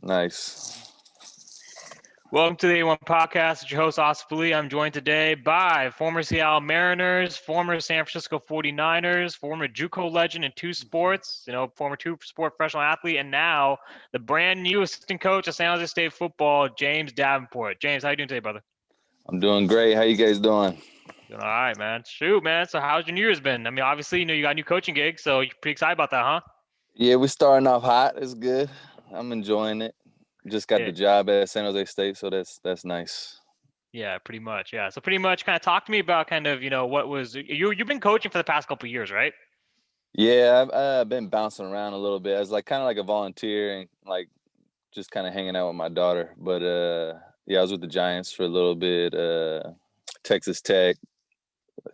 Nice. Welcome to the A1 Podcast. It's your host, Asif Ali. I'm joined today by former Seattle Mariners, former San Francisco 49ers, former JUCO legend in two sports, former two-sport professional athlete, and now the brand new assistant coach of San Jose State football, James Davenport. James, how you doing today, brother? I'm doing great. How you guys doing? Doing all right, man. Shoot, man. So how's your New Year's been? I mean, obviously, you got a new coaching gig, so you're pretty excited about that, huh? Yeah, we're starting off hot. It's good. I'm enjoying it. Just got Yeah. the job at San Jose State, so that's nice. Yeah, pretty much. Yeah. So pretty much kind of talk to me about what was you've been coaching for the past couple of years, right? Yeah, I've been bouncing around a little bit. I was kind of like a volunteer and just kind of hanging out with my daughter. But yeah, I was with the Giants for a little bit. Texas Tech,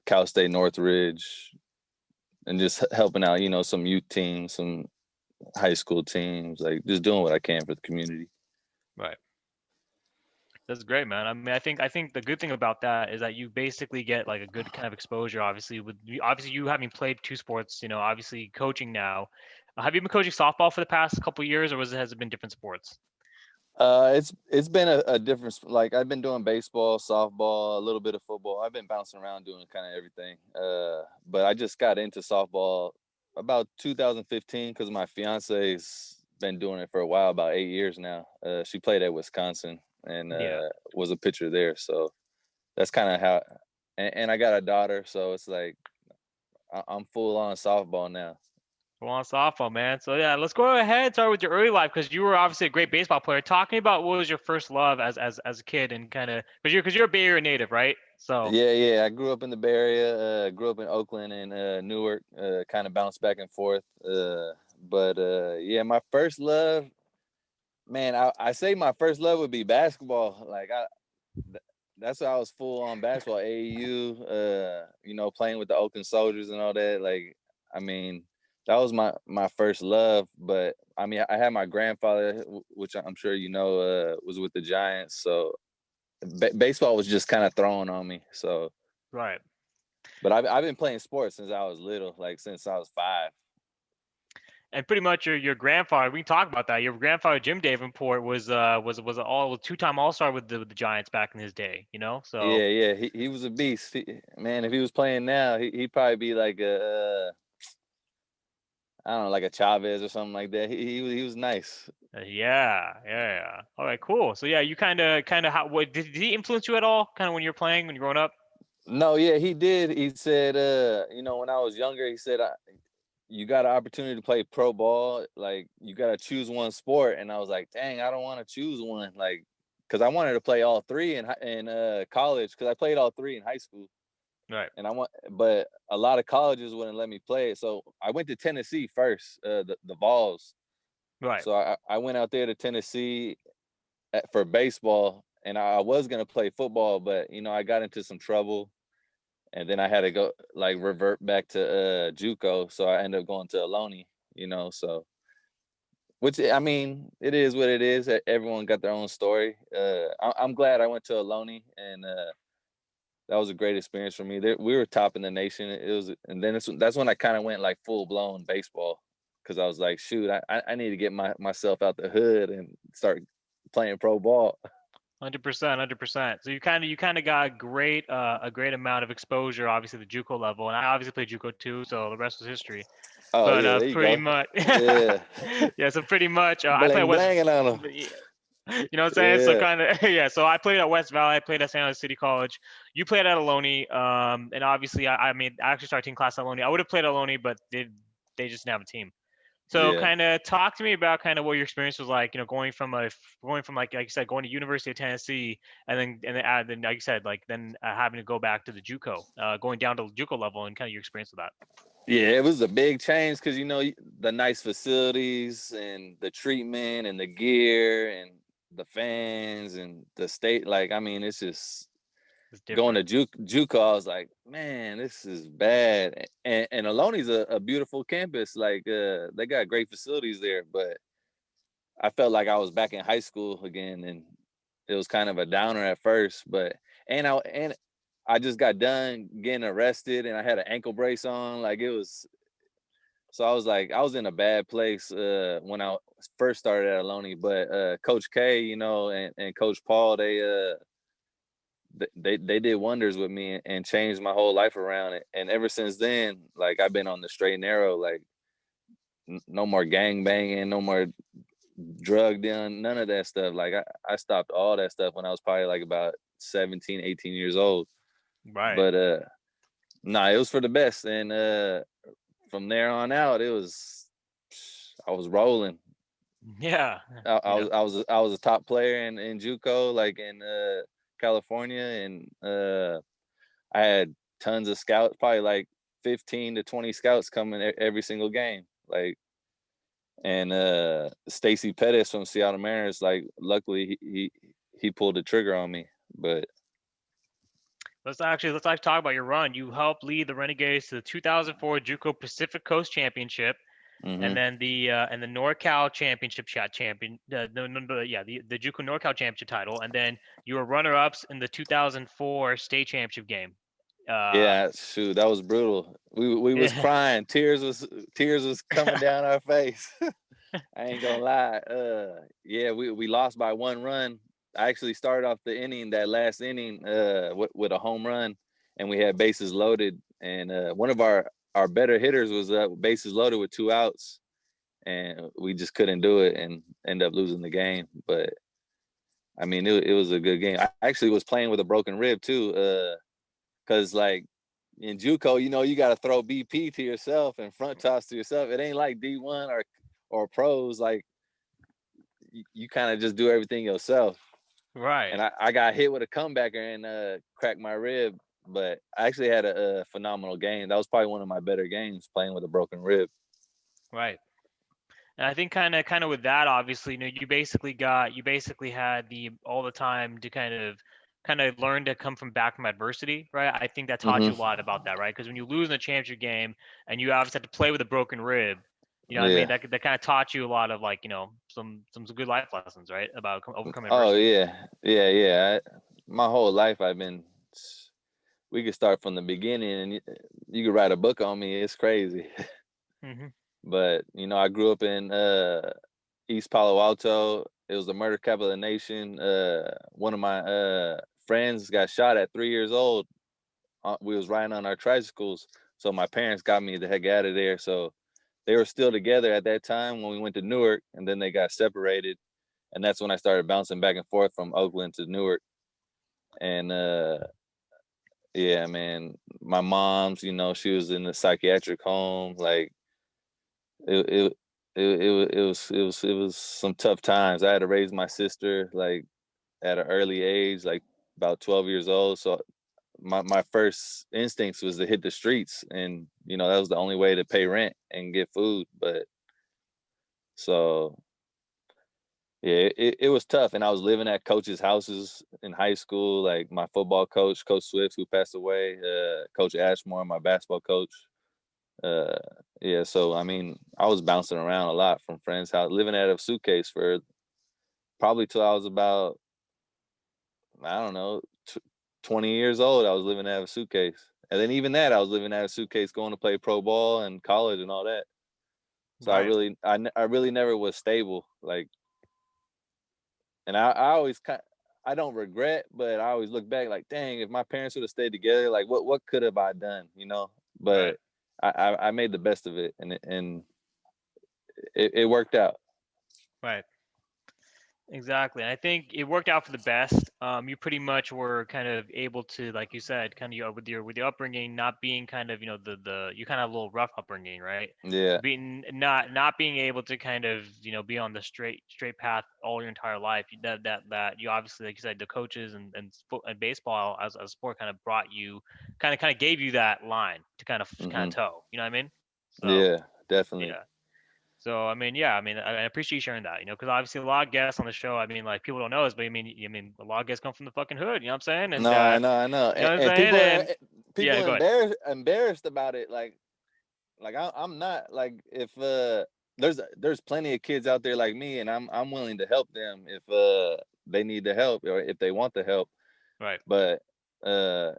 Cal State Northridge, and just helping out. Some youth teams, some high school teams. Like just doing what I can for the community. Right. That's great, man. I mean, I think the good thing about that is that you basically get like a good kind of exposure. Obviously, obviously you having played two sports, obviously coaching now. Have you been coaching softball for the past couple of years, or has it been different sports? It's been a different. Like I've been doing baseball, softball, a little bit of football. I've been bouncing around doing kind of everything. But I just got into softball about 2015 because my fiance's been doing it for a while, about 8 years now. She played at Wisconsin and Yeah. was a pitcher there, so that's kind of how. And I got a daughter, so it's like I'm full on softball now. Well, on softball, man. So yeah, let's go ahead and start with your early life because you were obviously a great baseball player. Talk to me about what was your first love as a kid and kind of because you're a Bay Area native, right? So Yeah. I grew up in the Bay Area. Grew up in Oakland and Newark. Kind of bounced back and forth. But yeah, my first love, man. I say my first love would be basketball. That's why I was full on basketball. AAU. Playing with the Oakland Soldiers and all that. Like, I mean, that was my first love. But I mean, I had my grandfather, which I'm sure was with the Giants. So baseball was just kind of thrown on me. So. right. But I've been playing sports since I was little, like since I was 5. And pretty much your grandfather. We can talk about that. Your grandfather Jim Davenport was a two-time All-Star with the Giants back in his day. So Yeah. He was a beast. Man, if he was playing now, he'd probably be like I don't know, like a Chavez or something like that. He was nice. yeah. All right, cool. So yeah, you kind of how what did he influence you at all? Kind of when you're playing when you're growing up. No, yeah, he did. He said, when I was younger, he said, you got an opportunity to play pro ball. Like, you got to choose one sport. And I was like, dang, I don't want to choose one. Like, because I wanted to play all three in college, because I played all three in high school. Right. But a lot of colleges wouldn't let me play it. So I went to Tennessee first, the Vols. Right. So I went out there to Tennessee for baseball, and I was going to play football, but, I got into some trouble. And then I had to go revert back to JUCO, so I ended up going to Ohlone, so which, I mean, it is what it is. Everyone got their own story. I'm glad I went to Ohlone, and that was a great experience for me. We were top in the nation. It was, and then that's when I kind of went like full blown baseball, because I was like, shoot, I need to get myself out the hood and start playing pro ball. 100%, 100%. So you kind of got a great amount of exposure, obviously the JUCO level, and I obviously played JUCO too, so the rest was history. Oh But yeah, there you pretty go. much, Yeah, yeah. So pretty much, I played bling at West. blanging on them. You know what I'm saying? So Yeah. kind of yeah. So I played at West Valley. I played at San Jose City College. You played at Ohlone. And obviously I actually started team class at Ohlone. I would have played at Ohlone, but they just didn't have a team. So Yeah. kind of talk to me about kind of what your experience was like, going from like you said, going to University of Tennessee, and then like you said, like then having to go back to the JUCO, going down to the JUCO level, and kind of your experience with that. Yeah, it was a big change because the nice facilities and the treatment and the gear and the fans and the state. Like, I mean, it's just It's going different. to JUCO. I was like, man, this is bad. And Ohlone a beautiful campus. Like, they got great facilities there, but I felt like I was back in high school again, and it was kind of a downer at first. But I just got done getting arrested, and I had an ankle brace on. Like, it was. So I was in a bad place when I first started at Aloni, but Coach K, and Coach Paul, they did wonders with me and changed my whole life around it. And ever since then, like I've been on the straight and narrow, like no more gang banging, no more drug dealing, none of that stuff. Like I stopped all that stuff when I was probably like about 17, 18 years old. Right. But nah, it was for the best. And from there on out, I was rolling. Yeah. I was a top player in JUCO, like in California, and I had tons of scouts, probably like 15 to 20 scouts coming every single game. Like, and Stacy Pettis from Seattle Mariners, like luckily he pulled the trigger on me. But let's actually talk about your run. You helped lead the Renegades to the 2004 JUCO Pacific Coast Championship, and mm-hmm. then the NorCal Championship the JUCO NorCal Championship title, and then you were runner-ups in the 2004 state championship game. Yeah, shoot, that was brutal. We was crying. Tears was coming down our face. I ain't gonna lie. Yeah, we lost by 1 run. I actually started off the inning, that last inning, with a home run, and we had bases loaded. And one of our better hitters was bases loaded with 2 outs, and we just couldn't do it and end up losing the game. But I mean, it was a good game. I actually was playing with a broken rib too, because like in JUCO, you got to throw BP to yourself and front toss to yourself. It ain't like D1 or pros. Like you kind of just do everything yourself. Right. And I got hit with a comebacker and cracked my rib. But I actually had a phenomenal game. That was probably one of my better games, playing with a broken rib. Right. And I think kind of with that, obviously, you basically had all the time to kind of learn to come from adversity, right? I think that taught you a Mm-hmm. lot about that, right? Because when you lose in a championship game and you obviously have to play with a broken rib, you know what I mean? Yeah. That kind of taught you a lot of, like, some good life lessons, right? About overcoming Oh adversity. yeah. My whole life I've been. We could start from the beginning, and you could write a book on me. It's crazy. Hmm. But I grew up in East Palo Alto. It was the murder capital of the nation. One of my friends got shot at 3 years old. We was riding on our tricycles, so my parents got me the heck out of there. So they were still together at that time when we went to Newark, and then they got separated, and that's when I started bouncing back and forth from Oakland to Newark. And yeah, man, my mom's, she was in the psychiatric home. Like it, it, it was some tough times. I had to raise my sister like at an early age, like about 12 years old. So my first instincts was to hit the streets, and that was the only way to pay rent and get food. But so yeah, it was tough, and I was living at coaches' houses in high school, like my football coach, Coach Swift, who passed away, Coach Ashmore, my basketball coach. Uh, yeah, so I mean, I was bouncing around a lot from friends' house, living out of a suitcase for probably till I was about, I don't know, 20 years old. I was living out of a suitcase, and then even that, I was living out of a suitcase, going to play pro ball and college and all that. So Right. I really never was stable, like, and I always I don't regret, but I always look back like, dang, if my parents would have stayed together, like what could have I done? Right. But I made the best of it, and it worked out. Right. Exactly. And I think it worked out for the best. You pretty much were kind of able to, like you said, kind of with your upbringing not being kind of, the you kind of a little rough upbringing, right? Yeah. Being not being able to kind of, be on the straight path all your entire life. That you obviously, like you said, the coaches and baseball as a sport kind of brought you, kind of gave you that line to kind of Hmm. toe. You know what I mean? So Yeah, definitely. yeah. So I mean, yeah, I mean, I appreciate you sharing that, because obviously a lot of guests on the show, I mean, like people don't know this, but I mean, a lot of guests come from the fucking hood, you know what I'm saying? And No, I know, you know what I'm and saying? And people yeah, go ahead. embarrassed about it. Like I'm not like if there's plenty of kids out there like me, and I'm willing to help them if they need the help or if they want the help. Right. But and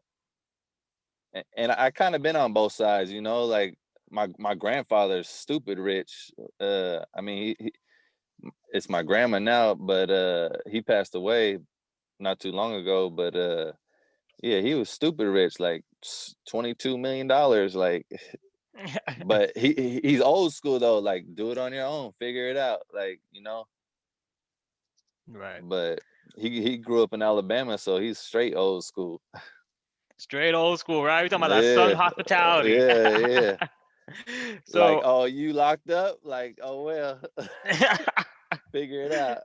I kind of been on both sides, like my grandfather's stupid rich. I mean, it's my grandma now, but he passed away not too long ago. But yeah, he was stupid rich, like $22 million. Like, but he's old school though. Like, do it on your own, figure it out. Like, Right. But he grew up in Alabama, so he's straight old school. Straight old school, right? We're talking about that Southern Yeah, hospitality. yeah. Like, So, oh, you locked up? Like, oh well, figure it out.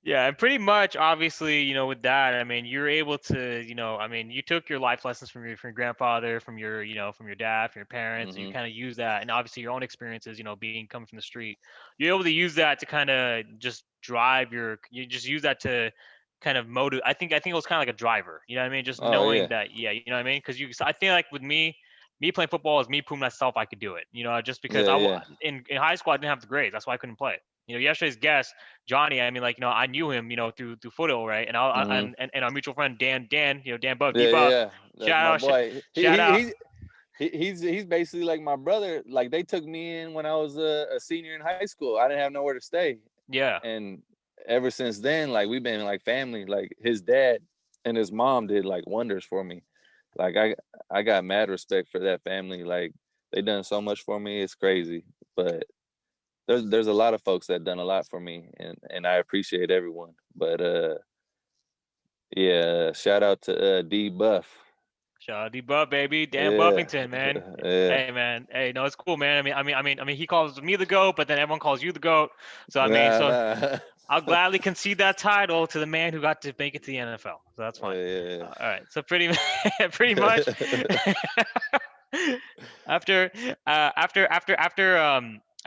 yeah, and pretty much, obviously, with that, I mean, you're able to, you took your life lessons from your grandfather, from your dad, from your parents, and you Hmm. kind of use that, and obviously your own experiences, being coming from the street, you're able to use that to kind of just you just use that to kind of motive. I think it was kind of like a driver, you know what I mean? Just Oh knowing yeah, that, yeah, you know what I mean? Because I feel like with me playing football is me proving myself I could do it, just because yeah, yeah. in high school I didn't have the grades, that's why I couldn't play. Yesterday's guest Johnny, I mean, like, I knew him, through Foothill, right? And Hmm. and our mutual friend Dan, Dan Buff, D Yeah, Buff, yeah. That's shout my out, boy. shout out. He's basically like my brother. Like, they took me in when I was a senior in high school. I didn't have nowhere to stay, Yeah, and ever since then, like, we've been like family. Like, his dad and his mom did like wonders for me. Like, I got mad respect for that family. Like, they done so much for me. It's crazy. But there's a lot of folks that done a lot for me, and I appreciate everyone. But yeah, shout out to D Buff. shout out D Buff, baby, Dan Yeah, Buffington, man. yeah. Hey, man. Hey, no, it's cool, man. I mean, he calls me the goat, but then everyone calls you the goat. So I mean, Nah, so nah. I'll gladly concede that title to the man who got to make it to the NFL. So that's fine. Yeah, All right. So pretty much yeah. after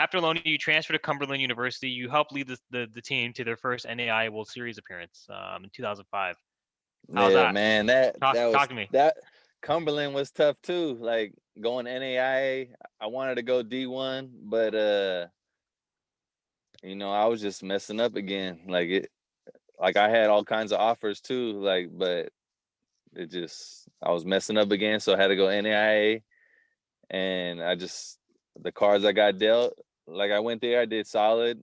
after Loney, you transferred to Cumberland University. You helped lead the team to their first NAIA World Series appearance in 2005. How's Yeah, that? man, that was Talk to me. that Cumberland was tough too. Like, going NAIA, I wanted to go D1, but I was just messing up again. Like, I had all kinds of offers too, like, but I was messing up again, so I had to go NAIA, and the cards I got dealt, like, I went there, I did solid.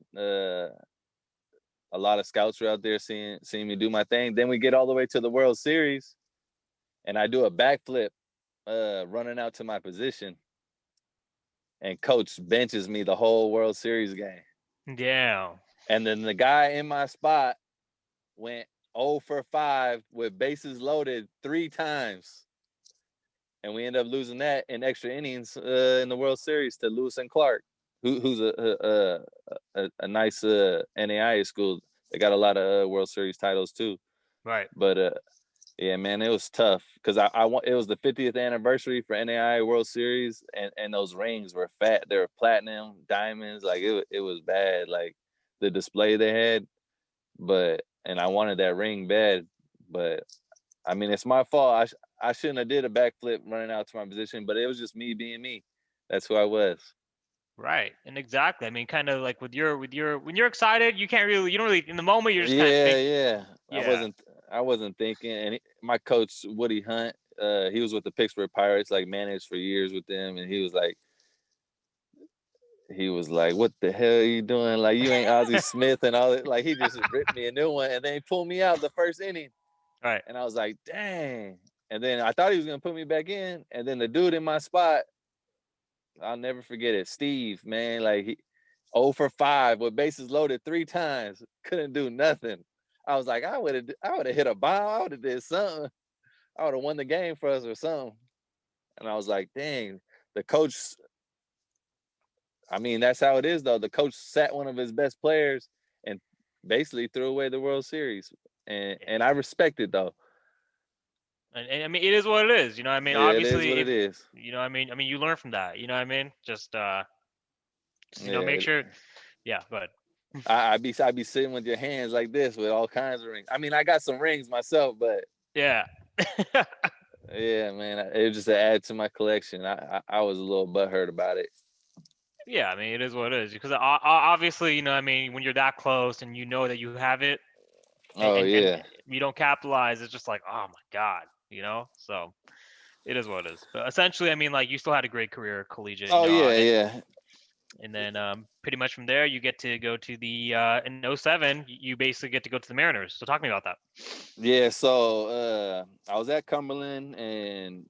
A lot of scouts were out there seeing me do my thing. Then we get all the way to the World Series, and I do a backflip, running out to my position, and coach benches me the whole World Series game. Yeah. And then the guy in my spot went 0 for 5 with bases loaded 3 times. And we end up losing that in extra innings in the World Series to Lewis and Clark, who's a nice NAIA school. They got a lot of World Series titles too. Right. But yeah, man, it was tough because it was the 50th anniversary for NAIA World Series, and those rings were fat. They were platinum, diamonds. Like, it was bad. Like, the display they had, and I wanted that ring bad. But I mean, it's my fault. I shouldn't have did a backflip running out to my position, but it was just me being me. That's who I was. Right. And exactly. I mean, kind of like with your when you're excited, you don't really in the moment. You're just kind of Yeah, think. yeah. Yeah. I wasn't thinking. And my coach Woody Hunt, he was with the Pittsburgh Pirates, like, managed for years with them, and he was like, "What the hell are you doing? Like, you ain't Ozzie Smith and all that." Like, he just ripped me a new one, and then he pulled me out the first inning, Right. and I was like, "Dang!" And then I thought he was gonna put me back in, and then the dude in my spot, I'll never forget it. Steve, man, like, he 0 for 5 with bases loaded 3 times, couldn't do nothing. I was like, I would have hit a bomb. I would have did something. I would have won the game for us or something. And I was like, dang, the coach. I mean, that's how it is, though. The coach sat one of his best players and basically threw away the World Series, and I respect it, though. And I mean, it is what it is. I mean, Yeah, it is what obviously, it if is. I mean, you learn from that. You know what I mean? Just make Yeah, sure. Yeah, but I'd be sitting with your hands like this with all kinds of rings. I mean, I got some rings myself, but yeah. yeah, man, it was just to add to my collection. I was a little butthurt about it. Yeah, I mean, it is what it is because obviously, I mean, when you're that close and you know that you have it, and Oh and yeah, you don't capitalize, it's just like, oh my god, So It is what it is. But essentially, I mean, like you still had a great career, collegiate, Oh yeah, yeah. and then pretty much from there you get to go to the in '07 you basically get to go to the Mariners. So talk to me about that. Yeah, so I was at Cumberland and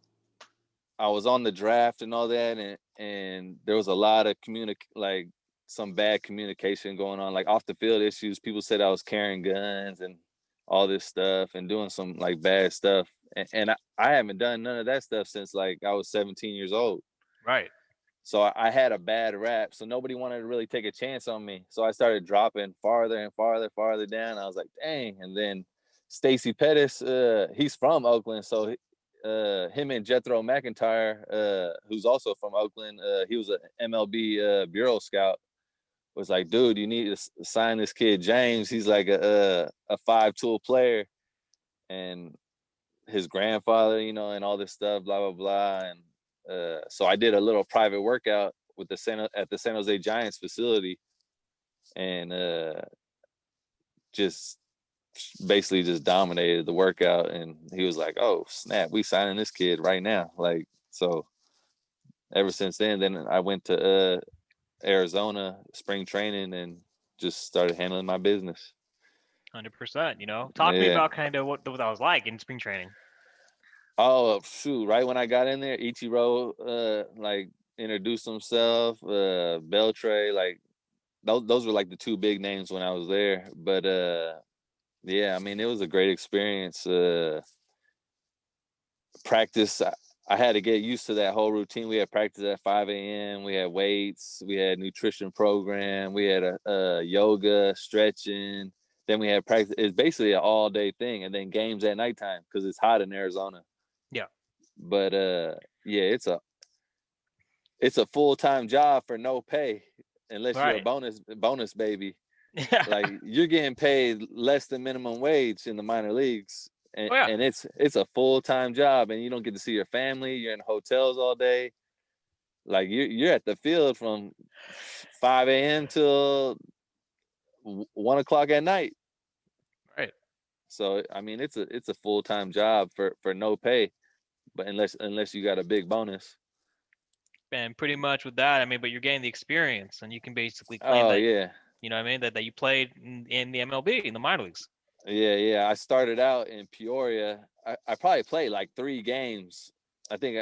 I was on the draft and all that, and there was a lot of like some bad communication going on, like off the field issues. People said I was carrying guns and all this stuff and doing some like bad stuff. And I haven't done none of that stuff since like I was 17 years old. Right. So I had a bad rap. So nobody wanted to really take a chance on me. So I started dropping farther and farther down. I was like, dang. And then Stacy Pettis, he's from Oakland. So him and Jethro McIntyre, who's also from Oakland, he was an MLB bureau scout, was like, dude, you need to sign this kid James. He's like a 5-tool player. And his grandfather, and all this stuff, blah, blah, blah. And so I did a little private workout with at the San Jose Giants facility, and just basically just dominated the workout. And he was like, "Oh snap, we signing this kid right now!" Like, so ever since then I went to Arizona spring training and just started handling my business. 100%. Talk to me Yeah. about kind of what that was like in spring training. Oh shoot! Right when I got in there, Ichiro like introduced himself. Beltre, like those were like the two big names when I was there. But yeah, I mean it was a great experience. Practice, I had to get used to that whole routine. We had practice at 5 a.m. We had weights. We had nutrition program. We had a yoga, stretching. Then we had practice. It's basically an all day thing, and then games at nighttime because it's hot in Arizona. Yeah. But yeah, it's a full-time job for no pay unless you're a Right. bonus baby. Yeah. Like you're getting paid less than minimum wage in the minor leagues, and, Oh yeah. and it's a full-time job, and you don't get to see your family. You're in hotels all day. Like you're at the field from 5 a.m. till 1 o'clock at night. Right. So I mean it's a full-time job for no pay, but unless you got a big bonus. And pretty much with that, I mean, but you're getting the experience, and you can basically claim Oh that, yeah. you know what I mean, that you played in the MLB, in the minor leagues. Yeah. I started out in Peoria. I probably played like 3 games. I think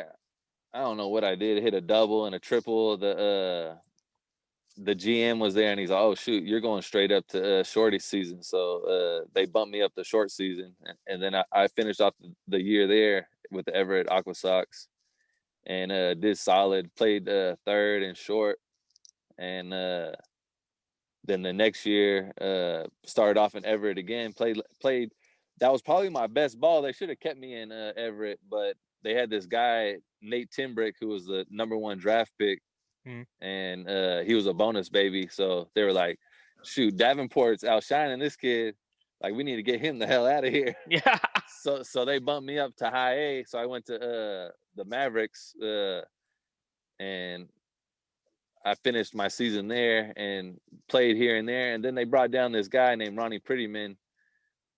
I don't know what I did. Hit a double and a triple. The GM was there and he's like, "Oh shoot, you're going straight up to shorty season." So they bumped me up to short season, and then I finished off the year there with the Everett Aqua Sox, and did solid. Played third and short, and then the next year, started off in Everett again. Played. That was probably my best ball. They should have kept me in Everett, but they had this guy Nate Timbrick who was the #1 draft pick, and he was a bonus baby. So they were like, "Shoot, Davenport's outshining this kid. Like we need to get him the hell out of here." Yeah. So they bumped me up to high A. So I went to the Mavericks, and I finished my season there and played here and there. And then they brought down this guy named Ronnie Prettyman,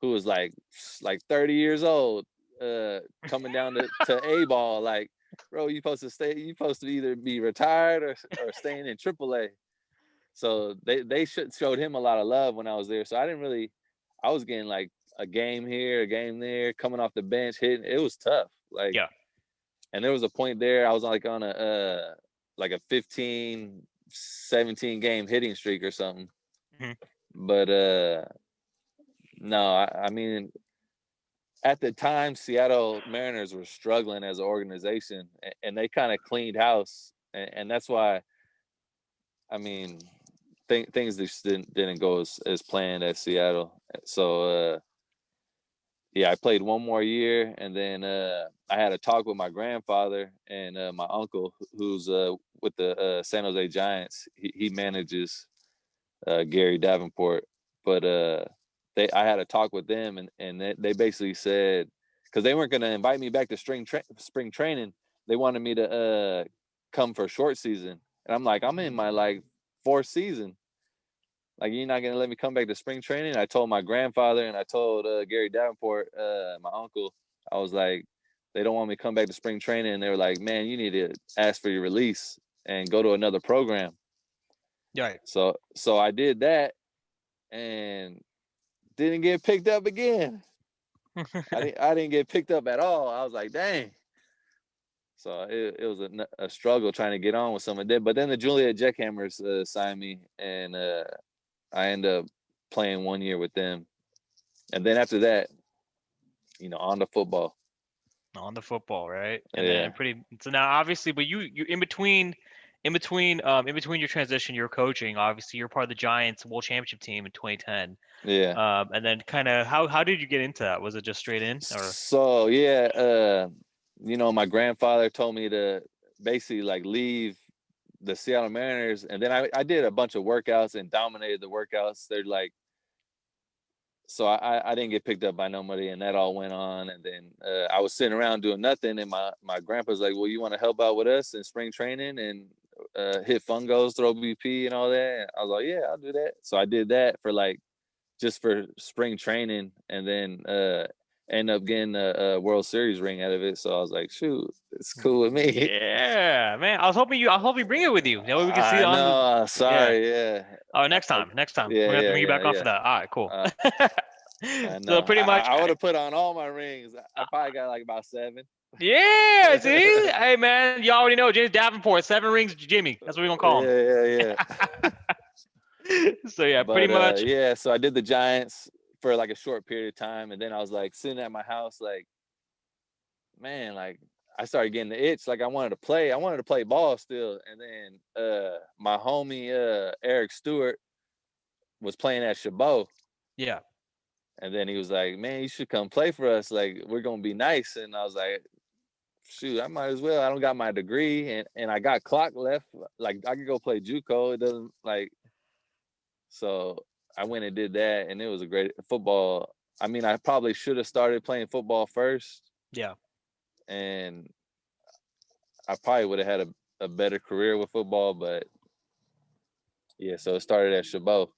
who was like 30 years old, coming down to A ball. Like, bro, you supposed to either be retired or staying in AAA. So they showed him a lot of love when I was there. So I was getting like a game here, a game there, coming off the bench, hitting. It was tough. Like, Yeah. and there was a point there I was like on a 15, 17 game hitting streak or something. But no, I mean at the time Seattle Mariners were struggling as an organization, and they kind of cleaned house, and that's why I mean things just didn't go as planned at Seattle. So yeah, I played one more year, and then I had a talk with my grandfather and my uncle, who's with the San Jose Giants. He manages Gary Davenport, but I had a talk with them, and they basically said, because they weren't going to invite me back to spring training, they wanted me to come for short season, and I'm like, I'm in my like 4th season. Like, you're not gonna let me come back to spring training? I told my grandfather and I told Gary Davenport, my uncle, I was like, they don't want me to come back to spring training, and they were like, man, you need to ask for your release and go to another program. Right. So I did that and didn't get picked up again. I didn't get picked up at all. I was like, dang. So it was a struggle trying to get on with some of that. But then the Juliet Jackhammers signed me, and I ended up playing 1 year with them. And then after that, on to football. On the football, right? And Yeah. then so now obviously, but you in between your transition, you're coaching. Obviously, you're part of the Giants World Championship team in 2010. Yeah. And then kind of how did you get into that? Was it just straight in or? So yeah, my grandfather told me to basically like leave the Seattle Mariners, and then I did a bunch of workouts and dominated the workouts. They're like, so I didn't get picked up by nobody, and that all went on. And then I was sitting around doing nothing, and my grandpa's like, well, you want to help out with us in spring training and hit fungos, throw BP and all that? And I was like, yeah, I'll do that. So I did that for like just for spring training, and then end up getting a World Series ring out of it. So I was like, shoot, it's cool with me. Yeah, man. I was hoping you bring it with you. That way we can see it on the. Sorry, yeah. Oh, next time. Yeah, We're gonna have to bring you back on for that. All right, cool. I know. So pretty much, I would have put on all my rings. I probably got like about 7. yeah. See, hey man, you already know James Davenport, 7 rings, Jimmy. That's what we're gonna call him. Yeah. So yeah, But, pretty much. Yeah, so I did the Giants for like a short period of time, and then I was like sitting at my house, like, man, like I started getting the itch. Like I wanted to play ball still. And then my homie Eric Stewart was playing at Chabot. Yeah. And then he was like, man, you should come play for us. Like, we're gonna be nice. And I was like, shoot, I might as well. I don't got my degree, and I got clock left. Like I could go play JUCO. It doesn't like. So I went and did that, and it was a great football. I mean, I probably should have started playing football first. Yeah. And I probably would have had a better career with football, but yeah, so it started at Chabot.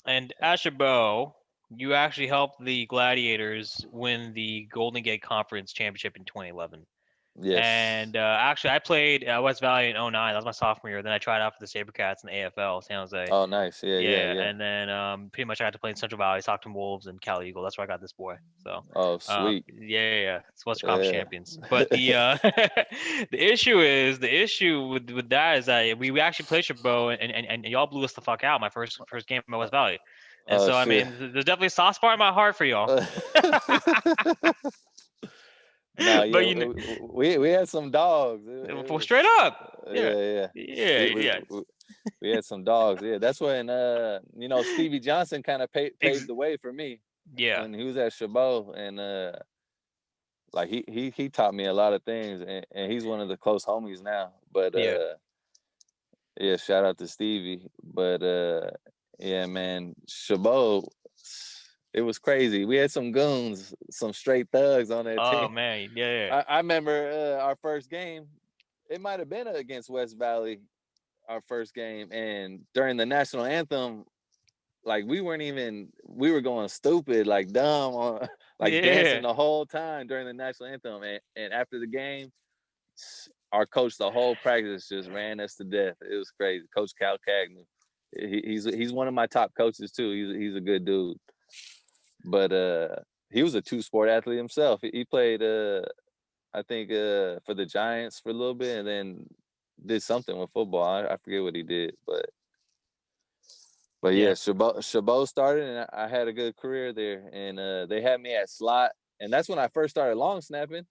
And at Chabot, you actually helped the Gladiators win the Golden Gate Conference Championship in 2011. Yes. And actually, I played West Valley in 2009. That was my sophomore year. Then I tried out for the SaberCats in the AFL, San Jose. Oh, nice. Yeah. And then pretty much I had to play in Central Valley, Stockton Wolves, and Cal Eagle. That's where I got this boy. So. Oh, sweet. Yeah. It's Western Conference champions. But the the issue with that is that we actually played Chabot, and y'all blew us the fuck out my first game at West Valley. And so, I mean, there's definitely a soft spot in my heart for y'all. No, yeah, but we had some dogs. Straight up. Yeah. We had some dogs. Yeah, that's when Stevie Johnson kind of paved the way for me. Yeah. When he was at Chabot, and like he taught me a lot of things, and he's one of the close homies now. But yeah, shout out to Stevie. But yeah, man, Chabot, it was crazy. We had some goons, some straight thugs on that team. Oh man, yeah. I remember our first game. It might have been against West Valley, our first game, and during the national anthem, like we were going stupid, like dumb, dancing the whole time during the national anthem. And after the game, our coach, the whole practice just ran us to death. It was crazy. Coach Cal Cagney. He's one of my top coaches too. He's a good dude. But he was a 2-sport athlete himself. He played I think for the Giants for a little bit, and then did something with football. I forget what he did, but yeah, Chabot started, and I had a good career there. And they had me at slot, and that's when I first started long snapping.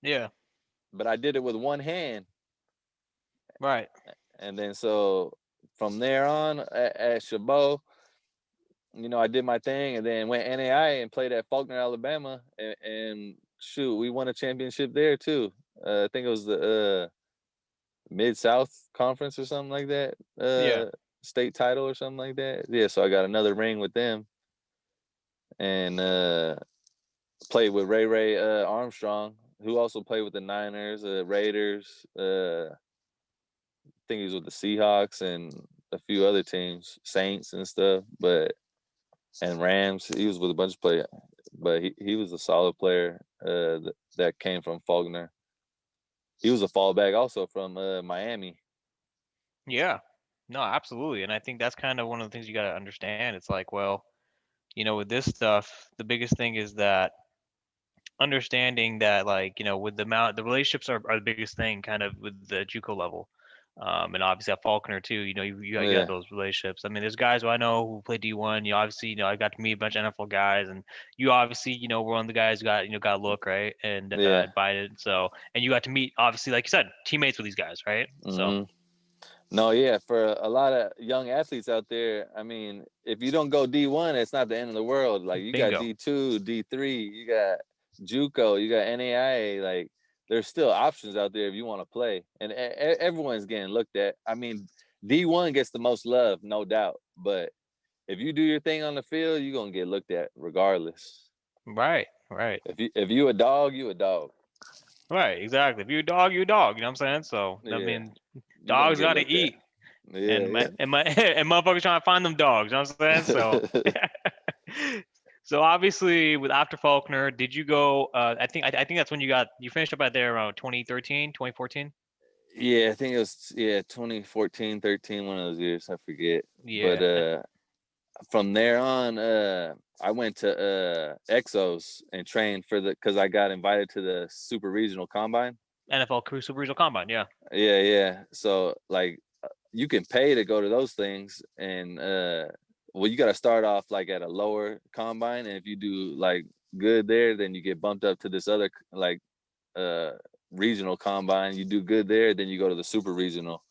Yeah. But I did it with one hand. Right. And then so from there on at Chabot, I did my thing, and then went NAI and played at Faulkner, Alabama, and shoot, we won a championship there too. I think it was the Mid-South Conference or something like that. State title or something like that. Yeah, so I got another ring with them, and played with Ray Armstrong, who also played with the Niners, Raiders. I think he was with the Seahawks and a few other teams, Saints and stuff, and Rams. He was with a bunch of players. but he was a solid player that came from Faulkner. He was a fallback also from Miami. Yeah. No, absolutely. And I think that's kind of one of the things you got to understand. It's like, well, with this stuff, the biggest thing is that understanding that, like, with the relationships are the biggest thing kind of with the JUCO level. And obviously at Faulkner too, you got Yeah, those relationships. I mean, there's guys who I know who play D1. Obviously, I got to meet a bunch of NFL guys, and you obviously, were one of the guys who got a look, right, and yeah. invited. So, and you got to meet, obviously, like you said, teammates with these guys, right? So, Hmm. No, yeah. For a lot of young athletes out there, I mean, if you don't go D1, it's not the end of the world. Like you got bingo. D2, D3, you got JUCO, you got NAIA. Like there's still options out there if you want to play, and everyone's getting looked at. I mean, D1 gets the most love, no doubt. But if you do your thing on the field, you're gonna get looked at regardless. Right, right, If you a dog, you a dog. right. Exactly. If you a dog, you a dog. You know what I'm saying? So, I Yeah, mean, you're gonna dogs get got to looked at. eat. Yeah, And my yeah. and my and motherfuckers trying to find them dogs. You know what I'm saying? So, so obviously with after Faulkner, did you go? I think that's when you finished up at there around 2013, 2014. Yeah, I think it was 2014, 13, one of those years, I forget. But Yeah, from there on, I went to Exos and trained for because I got invited to the Super Regional Combine. NFL Crew Super Regional Combine. Yeah. Yeah, yeah. So like you can pay to go to those things, and well, you got to start off like at a lower combine, and if you do like good there, then you get bumped up to this other like uh regional combine. You do good there, then you go to the super regional.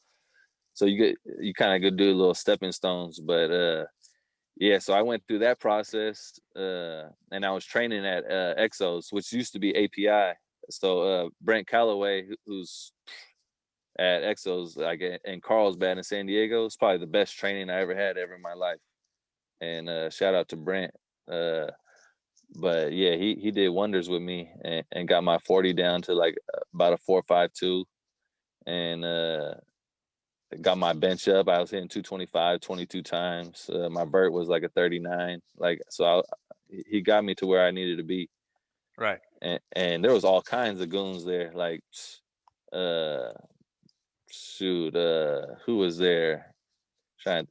So you kind of go do little stepping stones. But yeah, so I went through that process, and I was training at Exos, which used to be API. So Brent Calloway, who's at Exos, like in Carlsbad in San Diego, it's probably the best training I ever in my life. And shout out to Brent. But yeah, he did wonders with me, and got my 40 down to like about a 4.52, and got my bench up. I was hitting 225 22 times. My vert was like a 39. Like so, he got me to where I needed to be. Right. And there was all kinds of goons there. Like, uh, shoot, who was there?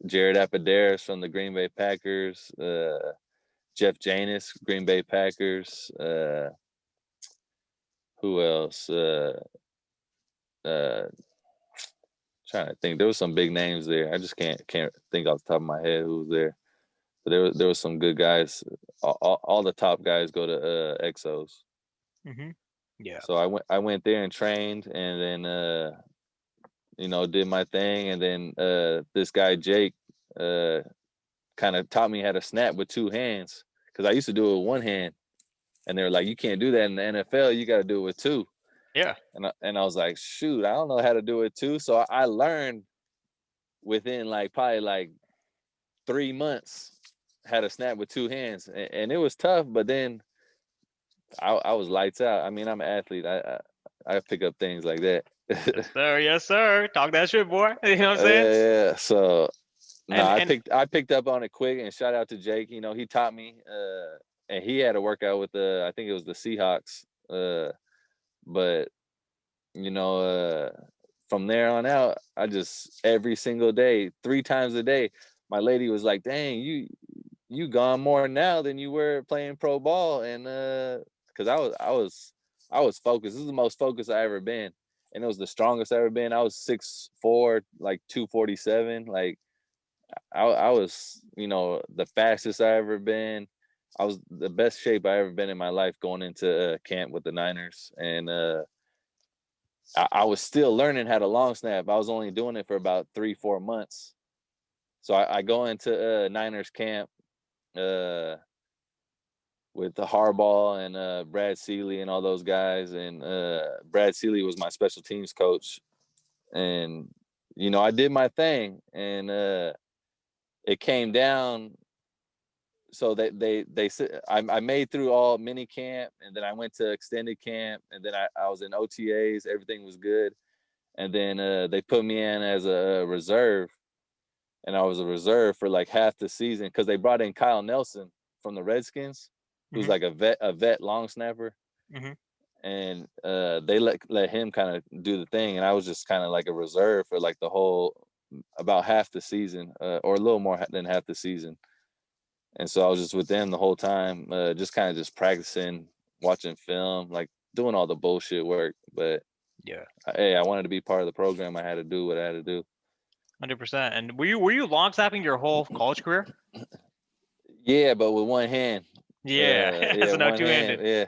Jared Apodaris from the Green Bay Packers. Jeff Janis, Green Bay Packers. Who else? Uh, Trying to think. There was some big names there. I just can't think off the top of my head who was there. But there was some good guys. All the top guys go to Exos. Mhm. Yeah. So I went there and trained, and then did my thing, and then this guy Jake kind of taught me how to snap with two hands, because I used to do it with one hand, and they were like, you can't do that in the NFL. You got to do it with two. Yeah. And I was like, shoot, I don't know how to do it too. So I learned within like probably like 3 months how to snap with two hands, and it was tough. But then I was lights out. I mean, I'm an athlete. I pick up things like that. Yes, sir. Yes, sir. Talk that shit, boy. You know what I'm saying? Yeah. So no, And I picked up on it quick. And shout out to Jake. He taught me. And he had a workout with I think it was the Seahawks. But you know, from there on out, I just every single day, 3 times a day, my lady was like, "Dang, you gone more now than you were playing pro ball." And because I was focused. This is the most focused I ever been, and it was the strongest I ever been. I was 6'4", like 247. Like I was, the fastest I ever been. I was the best shape I ever been in my life going into camp with the Niners, and I was still learning how to long snap. I was only doing it for about 3-4 months. So I go into Niners camp with the Harbaugh and Brad Seeley and all those guys. And Brad Seeley was my special teams coach. And, I did my thing. And it came down. So I made through all mini camp, and then I went to extended camp, and then I was in OTAs. Everything was good. And then they put me in as a reserve, and I was a reserve for like half the season because they brought in Kyle Nelson from the Redskins. who's like a vet long snapper. Mm-hmm. And they let him kind of do the thing, and I was just kind of like a reserve for like the whole about half the season, or a little more than half the season. And so I was just with them the whole time, just kind of just practicing, watching film, like doing all the bullshit work. But Yeah, hey, I wanted to be part of the program. I had to do what I had to do. 100%. And were you long snapping your whole college career? Yeah, but with one hand. Yeah, Yeah, so now one two-handed. hand. Yeah.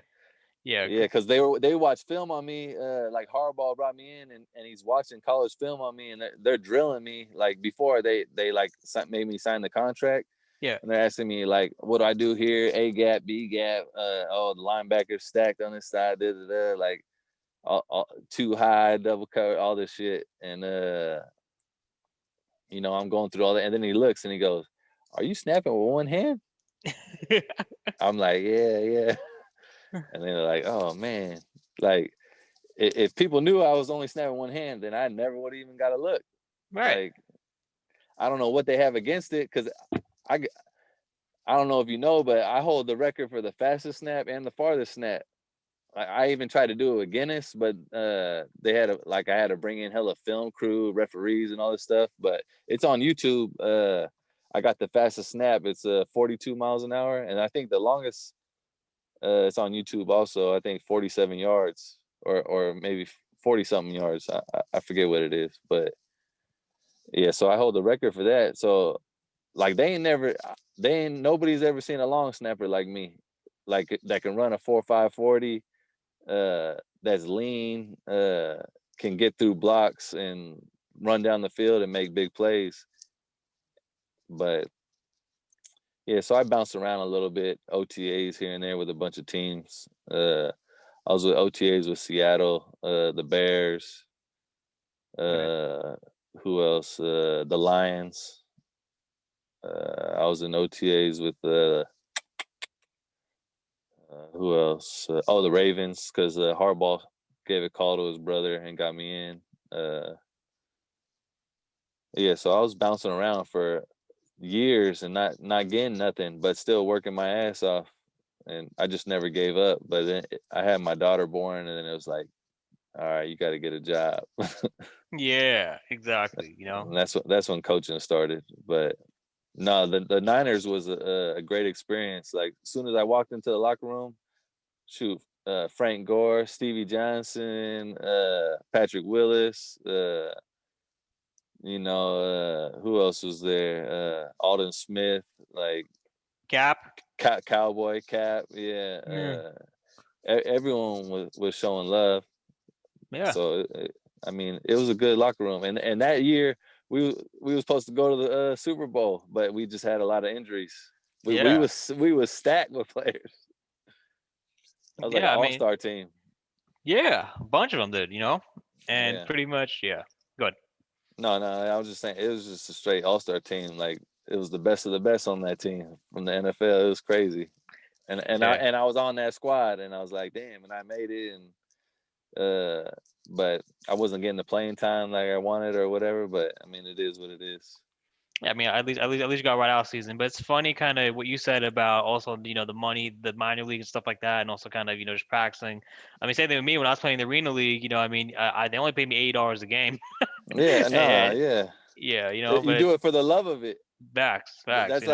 Yeah, Yeah, because they watch film on me. Like Harbaugh brought me in, and he's watching college film on me, and they're drilling me. Like before they like made me sign the contract, yeah. and they're asking me like, what do I do here? A gap, B gap. Oh, the linebacker stacked on this side. Like all, too high, double cover, all this shit. And I'm going through all that, and then he looks and he goes, "Are you snapping with one hand?" I'm like, yeah. And they're like, "Oh man, like." If people knew I was only snapping one hand, then I never would have even got a look. Right. Like, I don't know what they have against it, because I don't know if you know, but I hold the record for the fastest snap and the farthest snap. I even tried to do it with Guinness, but they had I had to bring in hella film crew, referees, and all this stuff. But it's on YouTube. I got the fastest snap. It's 42 miles an hour, and I think the longest. It's on YouTube also. I think 47 yards, or maybe 40 something yards. I forget what it is, but yeah. So I hold the record for that. So like nobody's ever seen a long snapper like me, like that can run a 4.5 40. That's lean. Can get through blocks and run down the field and make big plays. But yeah, so I bounced around a little bit, OTAs here and there with a bunch of teams. I was with OTAs with Seattle, the Bears. Who else? The Lions. I was in OTAs with who else? The Ravens, because Harbaugh gave a call to his brother and got me in. Yeah, so I was bouncing around for years and not getting nothing, but still working my ass off, and I just never gave up. But then I had my daughter born, and then it was like, all right, you got to get a job. Yeah, exactly. And that's when coaching started. But no, the Niners was a great experience. Like as soon as I walked into the locker room, shoot, Frank Gore, Stevie Johnson, Patrick Willis, who else was there? Alden Smith, like Cap. Cowboy Cap, yeah. Everyone was showing love. Yeah. So I mean, it was a good locker room, and that year we were supposed to go to the Super Bowl, but we just had a lot of injuries. We was stacked with players. I was like an Yeah, I mean, all-star team. yeah, a bunch of them did, and Yeah. pretty much, yeah. Good. No, I was just saying it was just a straight all-star team. Like it was the best of the best on that team from the NFL. It was crazy, and Yeah. I was on that squad, and I was like, damn, and I made it, and but I wasn't getting the playing time like I wanted or whatever. But I mean, it is what it is. I mean, at least you got right out of season. But it's funny, kind of what you said about also, the money, the minor league and stuff like that, and also kind of, just practicing. I mean, same thing with me when I was playing the arena league. I mean, they only paid me $80 a game. Yeah, And yeah. yeah, You but do it for the love of it. facts, That's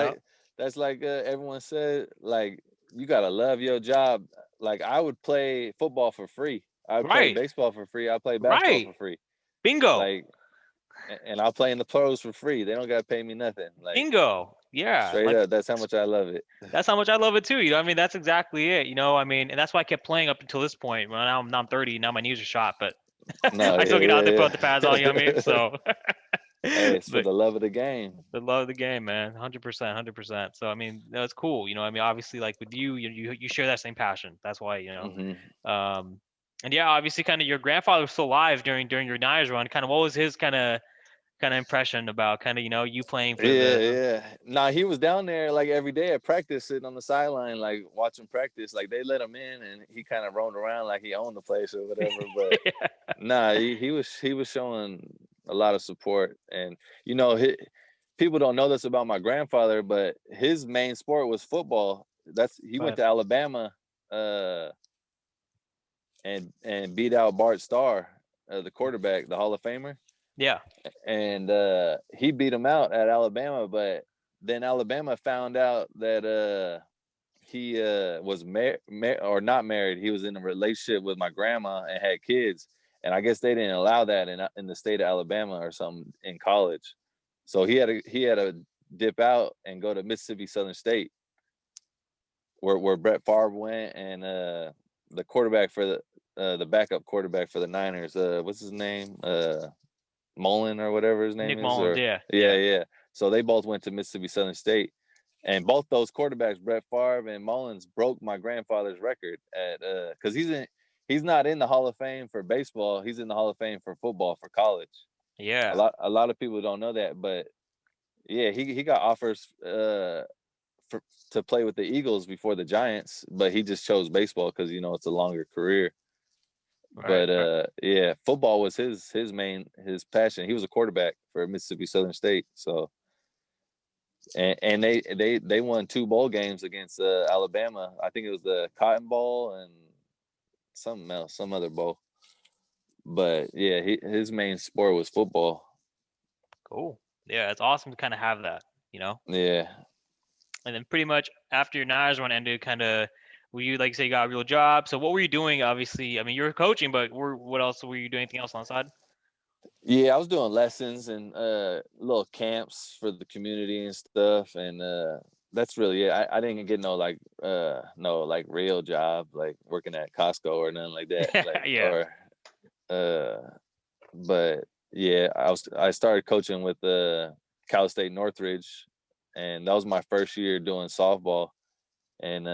like everyone said. Like you gotta love your job. Like I would play football for free. I would play Right, baseball for free. I play basketball right, for free. bingo, Like, and I'll play in the pros for free. They don't gotta pay me nothing. Like bingo. Yeah, straight like up. That's how much I love it. that's how much I love it too. I mean, that's exactly it. I mean, and that's why I kept playing up until this point. Well, now I'm 30. Now my knees are shot, but No, I still get out there, put the pads on. You know what I mean? yeah. So, Hey, it's for but the love of the game. the love of the game, man, 100%, 100%. So I mean, that's cool. I mean, obviously, like with you share that same passion. That's why, Um, and yeah, obviously, kind of your grandfather was still alive during your Niners run. Kind of, what was his kind of impression about kind of you playing for Yeah, the yeah. Nah, he was down there like every day at practice, sitting on the sideline, like watching practice. Like they let him in, and he kind of roamed around like he owned the place or whatever. But yeah. nah, he was showing a lot of support, and people don't know this about my grandfather, but his main sport was football. he went to Alabama, and beat out Bart Starr, the quarterback, the Hall of Famer. Yeah. And he beat him out at Alabama, but then Alabama found out that he was or not married. He was in a relationship with my grandma and had kids, and I guess they didn't allow that in the state of Alabama or something in college. So he had to dip out and go to Mississippi Southern State, where Brett Favre went, and the quarterback for the backup quarterback for the Niners, what's his name? Mullen or whatever his name Nick is. Mullins, Yeah. So they both went to Mississippi Southern State, and both those quarterbacks, Brett Favre and Mullins, broke my grandfather's record at because he's not in the Hall of Fame for baseball. He's in the Hall of Fame for football for college. Yeah. A lot of people don't know that, but yeah, he got offers to play with the Eagles before the Giants, but he just chose baseball because it's a longer career. Right, But yeah, football was his passion. He was a quarterback for Mississippi Southern State. So, and they won 2 bowl games against Alabama. I think it was the Cotton Bowl and something else, some other bowl. But yeah, his main sport was football. Cool. Yeah, it's awesome to kind of have that, Yeah. And then pretty much after your Niners run ended, kind of, were you, like, say, you got a real job? So what were you doing? Obviously, I mean, you were coaching, but what else were you doing? Anything else on the side? Yeah, I was doing lessons and little camps for the community and stuff, and that's really it. I didn't get no real job like working at Costco or nothing like that. Yeah. But yeah, I started coaching with Cal State Northridge, and that was my first year doing softball, and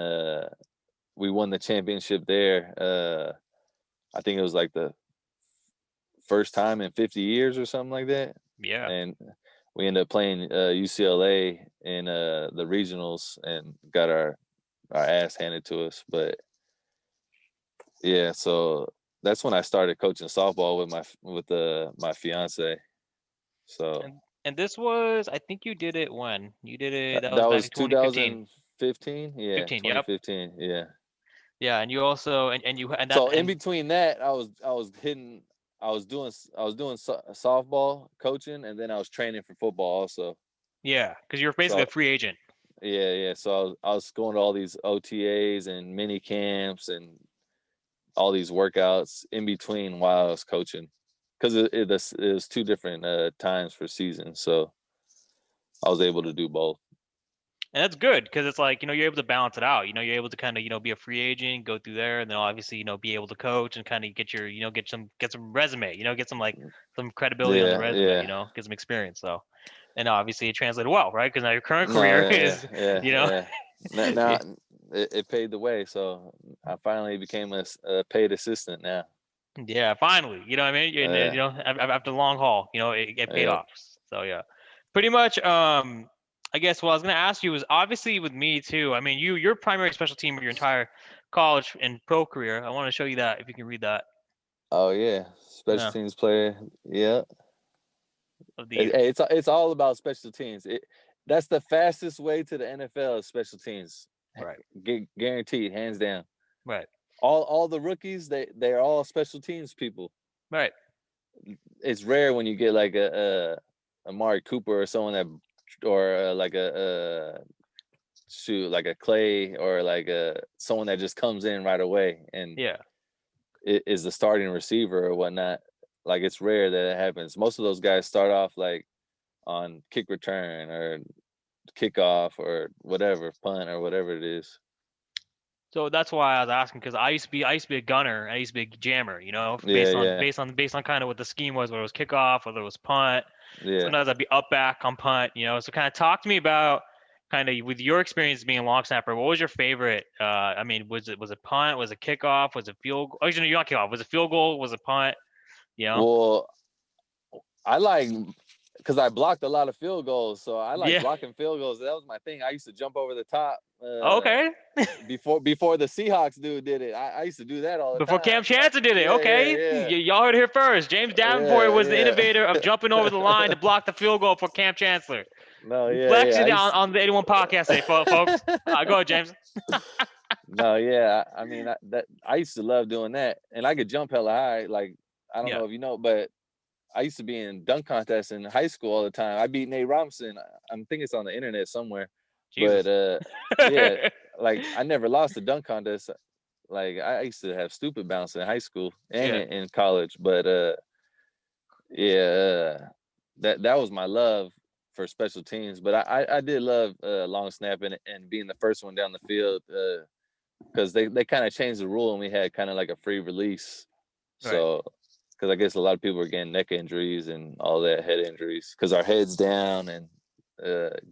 we won the championship there. I think it was like the first time in 50 years or something like that. Yeah. And we ended up playing UCLA in the regionals and got our ass handed to us. But yeah, so that's when I started coaching softball with my fiance. So and this was, I think you did it when? You did it, that was back was in 2015. 2015. Yeah, 2015. Yep. Yeah. Yeah, and you also So in between that, I was doing softball coaching, and then I was training for football also. Yeah, because you're basically a free agent. Yeah. So I was going to all these OTAs and mini camps and all these workouts in between while I was coaching, because it was 2 different times for season, so I was able to do both. And that's good because it's like, you're able to balance it out. You're able to kind of, be a free agent, go through there, and then obviously, be able to coach and kind of get your, get some resume, get some some credibility on the resume, get some experience. So, and obviously it translated well, right? Because now your current career is, Now it paid the way. So I finally became a paid assistant now. Yeah, finally. You know what I mean? After the long haul, it paid off. So yeah, pretty much. I guess what I was going to ask you is, obviously with me too, I mean, your primary special team of your entire college and pro career. I want to show you that, if you can read that. Oh yeah, special teams player. Yeah. It's all about special teams. That's the fastest way to the NFL is special teams. Right. Guaranteed, hands down. Right. All the rookies, they're all special teams people. Right. It's rare when you get like a Amari Cooper or someone that, or like a Clay, or like someone that just comes in right away and is the starting receiver or whatnot. Like, it's rare that it happens. Most of those guys start off like on kick return or kickoff or whatever, punt or whatever it is. So that's why I was asking, because I used to be a gunner. I used to be a jammer, based on kind of what the scheme was, whether it was kickoff, whether it was punt. Yeah. Sometimes I'd be up back on punt, So kind of talk to me about, kind of, with your experience being a long snapper, what was your favorite? I mean, was it punt? Was it kickoff? Was it field goal? Oh, you're not kickoff. Was it field goal? Was it punt? Well, I because I blocked a lot of field goals, so I like blocking field goals. That was my thing. I used to jump over the top. Okay. before the Seahawks dude did it, I used to do that all the time. Before Cam Chancellor did it, okay. Yeah. Y'all heard it here first. James Davenport was the innovator of jumping over the line to block the field goal for Cam Chancellor. No, yeah, Flexing yeah. on the 81 podcast today, folks. Go ahead, James. No, yeah. I mean, I used to love doing that, and I could jump hella high. Like, I don't Yeah. know if you know, but I used to be in dunk contests in high school all the time. I beat Nate Robinson. I'm thinking it's on the internet somewhere, but Jesus. yeah, like I never lost a dunk contest. Like I used to have stupid bounce in high school and Yeah. in college, but yeah, that was my love for special teams. But I did love long snapping and being the first one down the field because they kind of changed the rule and we had kind of like a free release. Right. So because I guess a lot of people are getting neck injuries and all that, head injuries because our head's down and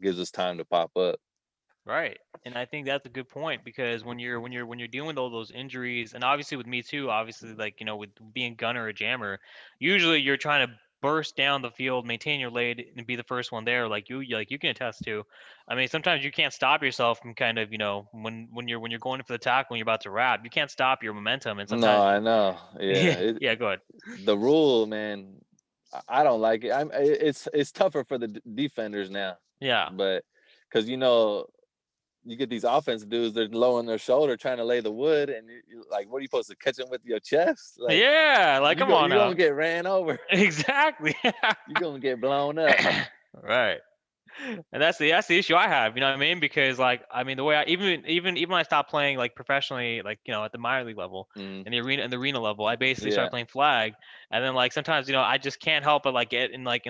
gives us time to pop up. Right. And I think that's a good point because when you're dealing with all those injuries, and obviously with me too, obviously like with being gunner or jammer, usually you're trying to burst down the field, maintain your lead, and be the first one there. Like you can attest to. I mean, sometimes you can't stop yourself from kind of when you're going for the tackle when you're about to wrap, you can't stop your momentum, and No, sometimes I know. Yeah, yeah, go ahead. the rule, man, I don't like it. It's tougher for the defenders now, Yeah. but because you get these offensive dudes, they're low on their shoulder trying to lay the wood, and like, what are you supposed to catch them with your chest? Like Yeah, like come on you're gonna now. get ran over. Exactly. You're gonna get blown up. Right. And that's the issue I have, you know what I mean? Because like I mean the way I even when I stopped playing like professionally, like at the minor league level, Mm, in the arena level, I basically started yeah. playing flag, and then like sometimes I just can't help but like get in like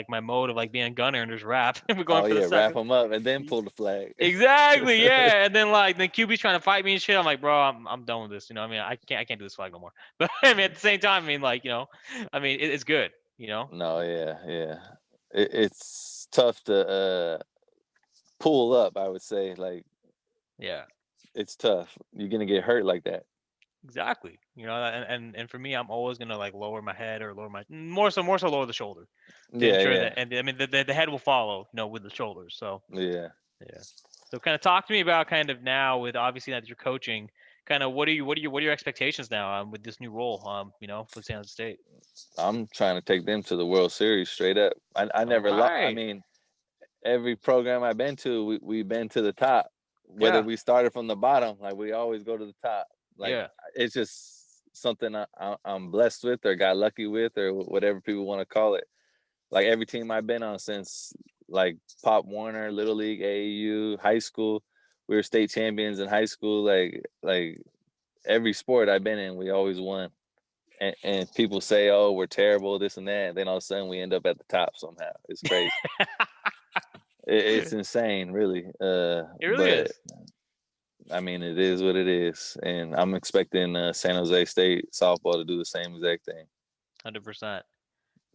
my mode of like being a gunner and just rap. We're going Oh for the yeah, wrap second. them up and then pull the flag. Exactly, yeah. And then like the QB's trying to fight me and shit. I'm like, bro, I'm done with this. You know, what I mean, I can't do this flag no more. But I mean, at the same time, I mean, like, I mean, it's good. You know. No, yeah, yeah. It's tough to pull up. I would say, like, Yeah. it's tough. You're gonna get hurt like that. Exactly. And for me, I'm always gonna like lower my head or lower my more so lower the shoulder to Yeah, ensure yeah, that, and I mean the head will follow, with the shoulders. So yeah. yeah. So kind of talk to me about kind of now with obviously now that you're coaching, kind of what are your expectations now with this new role with San Jose State. I'm trying to take them to the World Series straight up. I All never lost. I right. mean, every program I've been to, we've been to the top. Whether Yeah. we started from the bottom, like we always go to the top. Like Yeah. it's just something I'm blessed with, or got lucky with, or whatever people want to call it. Like every team I've been on since like Pop Warner, Little League, AAU, high school, we were state champions in high school. Like every sport I've been in, we always won. And people say, "Oh, we're terrible, this and that." And then all of a sudden, we end up at the top somehow. It's crazy. It's insane, really. It really But is. I mean, it is what it is, and I'm expecting San Jose State softball to do the same exact thing. 100%.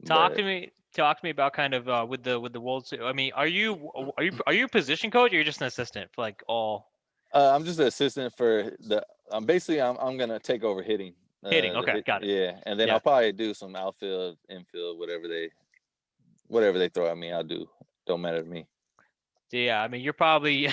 Talk But to me. Talk to me about kind of with the World Series. I mean, are you a position coach or you're just an assistant for like all I'm just an assistant for the. I'm gonna take over hitting. hitting? Okay, got it. Yeah, and then Yeah. I'll probably do some outfield, infield, whatever they throw at me, I'll do. Don't matter to me. Yeah, I mean, you're probably.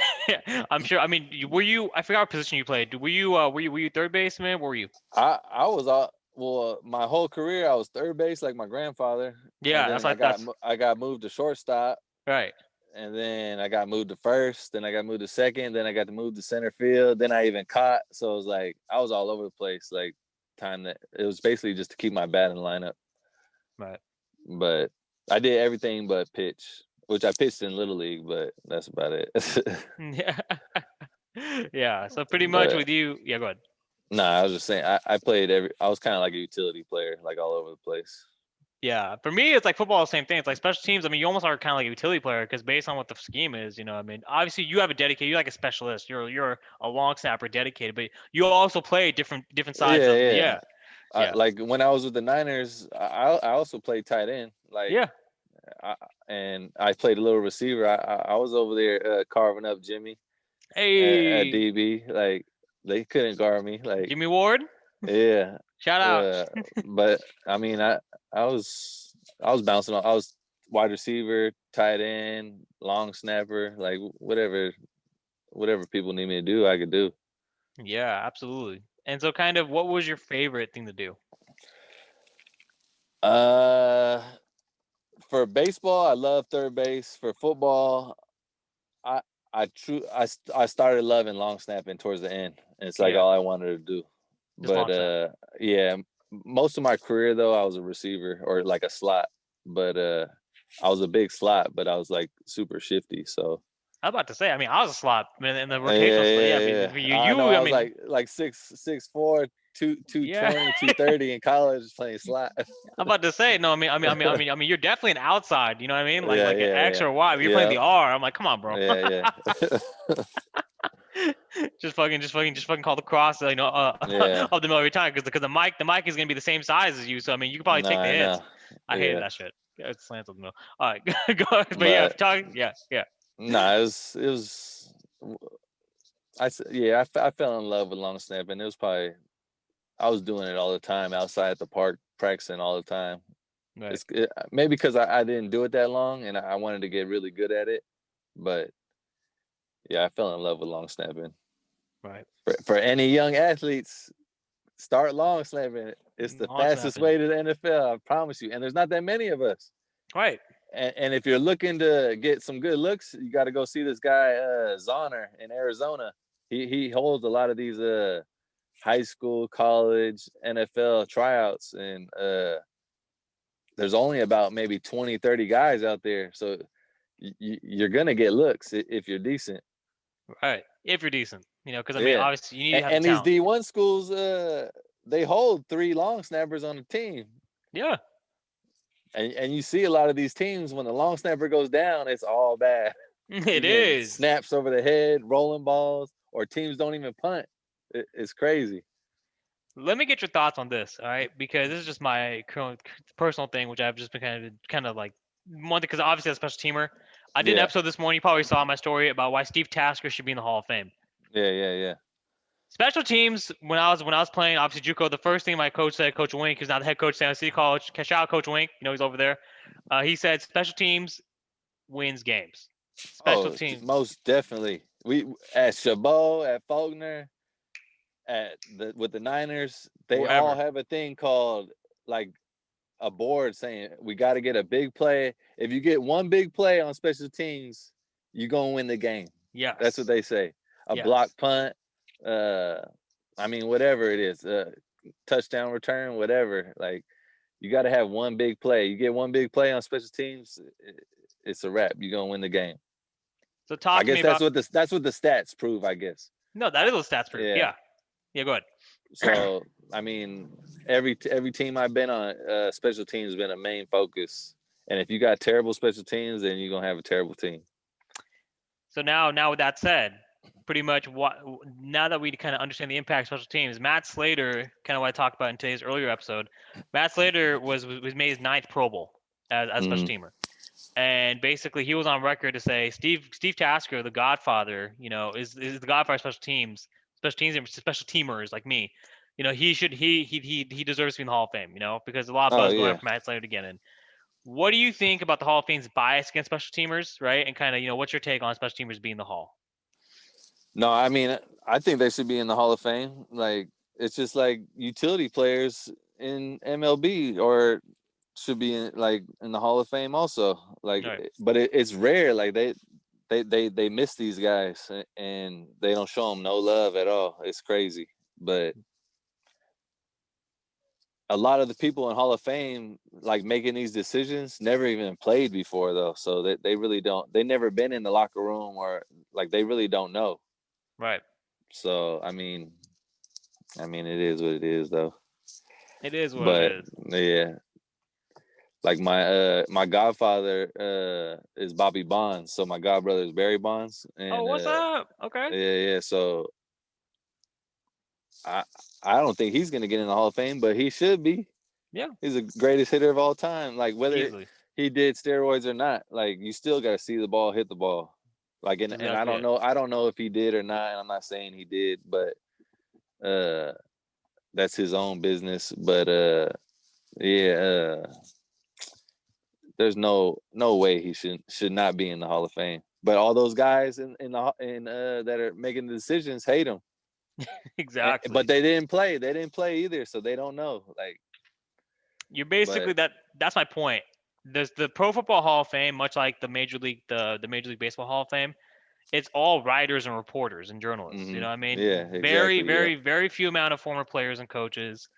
I'm sure. I mean, were you? I forgot what position you played. Were you third baseman? Where were you? I was all well. My whole career, I was third base like my grandfather, and Yeah, then that's I got moved to shortstop, right. and then I got moved to first, then I got moved to second, then I got to move to center field, then I even caught. So it was like I was all over the place. Like time that it was basically just to keep my bat in lineup. Right. But I did everything but pitch, which I pitched in Little League, but that's about it. Yeah. Yeah. So pretty much But with you. Yeah. Go ahead. no, I was just saying I played I was kind of like a utility player, like all over the place. Yeah. For me, it's like football. Same thing. It's like special teams. I mean, you almost are kind of like a utility player because based on what the scheme is, I mean, obviously you have a dedicated. You're like a specialist. You're a long snapper, dedicated, but you also play different sides Yeah, of the. yeah. Yeah. Yeah. Like when I was with the Niners, I also played tight end. Like, Yeah. and I played a little receiver. I was over there carving up Jimmy at Hey, DB. Like they couldn't guard me. Like Jimmy Ward. yeah, Shout out. but I mean I was bouncing off. I was wide receiver, tight end, long snapper. Like whatever people need me to do, I could do. Yeah, absolutely. And so, kind of, what was your favorite thing to do? Uh, for baseball, I love third base. For football, I started loving long snapping towards the end. It's like all I wanted to do. Just long But snap. yeah, most of my career though, I was a receiver or like a slot. But I was a big slot, but I was like super shifty. So I'm about to say, I mean, I was a slot in the yeah, rotational slot. Yeah, I mean, yeah, yeah. I know. I I was mean, like 6'4", yeah. 220, 230 in college playing slot. I'm about to say, no, you're definitely an outside. You know what I mean? Yeah, Like an yeah, X yeah, or Y. But you're playing yeah, the R. I'm like, come on, bro. yeah, yeah, Just fucking call the cross, yeah. of the middle every time because the mic is gonna be the same size as you. So I mean, you can probably No, take the I hits. know. I hated Yeah, that shit. Yeah, it slants of the middle. All right, go ahead. But yeah, but yeah, yeah. no, it was. Yeah, I fell in love with long snapping. It was probably I was doing it all the time outside at the park, practicing all the time. Right, Maybe because I didn't do it that long and I wanted to get really good at it. But yeah, I fell in love with long snapping. right. For any young athletes, start long snapping. It's the Long fastest snapping. way to the NFL, I promise you. And there's not that many of us. Right. And if you're looking to get some good looks, you got to go see this guy Zahner in Arizona. He holds a lot of these high school, college, NFL tryouts, and there's only about maybe 20, 30 guys out there. So you're gonna get looks if you're decent. Right. If you're decent, because I mean, Yeah, obviously you need to have the and these talent. D1 schools, they hold 3 long snappers on the team. Yeah. And you see a lot of these teams when the long snapper goes down, it's all bad. It You're getting is. snaps over the head, rolling balls, or teams don't even punt. It's crazy. Let me get your thoughts on this, all right? Because this is just my personal thing, which I've just been kind of like one because obviously as a special teamer, I did an Yeah, episode this morning. You probably saw my story about why Steve Tasker should be in the Hall of Fame. yeah, yeah, yeah. Special teams when I was playing, obviously JUCO. The first thing my coach said, Coach Wink, who's now the head coach of San Jose City College, shout out Coach Wink. He's over there. He said special teams wins games. Special Oh, teams. most definitely. We at Chabot, at Faulkner, with the Niners, they all Wherever. have a thing called like a board saying we got to get a big play. If you get one big play on special teams, you're gonna win the game. That's what Yes. they say. A block Yes. punt, I mean whatever it is, touchdown return, whatever. Like you got to have one big play. You get one big play on special teams, it's a wrap. You're gonna win the game. So I talk to me guess about. that's what the stats prove. I guess. No, that is what stats prove. Yeah. Yeah. Yeah. Go ahead. So I mean, every team I've been on, special teams has been a main focus. And if you got terrible special teams, then you're gonna have a terrible team. So now with that said, pretty much now that we kind of understand the impact of special teams, Matt Slater, kind of what I talked about in today's earlier episode, Matt Slater was made his 9th Pro Bowl as a special teamer. And basically he was on record to say Steve Tasker, the Godfather, is the Godfather of special teams and special teamers like me. He deserves to be in the Hall of Fame, because a lot of Oh buzz going yeah. up for Matt Slater to get in. What do you think about the Hall of Fame's bias against special teamers, right? And kind of, what's your take on special teamers being the Hall? No, I mean, I think they should be in the Hall of Fame. Like it's just like utility players in MLB or should be in the Hall of Fame also. Like, Right. but it's rare. Like they miss these guys and they don't show them no love at all. It's crazy. But a lot of the people in Hall of Fame, like making these decisions, never even played before though. So they really don't. They never been in the locker room or like they really don't know. Right. So I mean, it is what it is though. It is what it But is. yeah, like my godfather is Bobby Bonds, so my godbrother is Barry Bonds, Oh, and what's up? Okay. yeah. So I don't think he's gonna get in the Hall of Fame, but he should be. Yeah. He's the greatest hitter of all time. Like whether Easily. he did steroids or not, like you still got to see the ball hit the ball. Like and I Exactly don't know. I don't know if he did or not. And I'm not saying he did, but that's his own business. But yeah, there's no way he should not be in the Hall of Fame. But all those guys that are making the decisions hate him. Exactly. But they didn't play. They didn't play either, so they don't know. Like, You're basically but that's my point. there's the Pro Football Hall of Fame, much like the Major League Baseball Hall of Fame. It's all writers and reporters and journalists. You know what I mean? Yeah, Very, exactly. Yep. very, very few amount of former players and coaches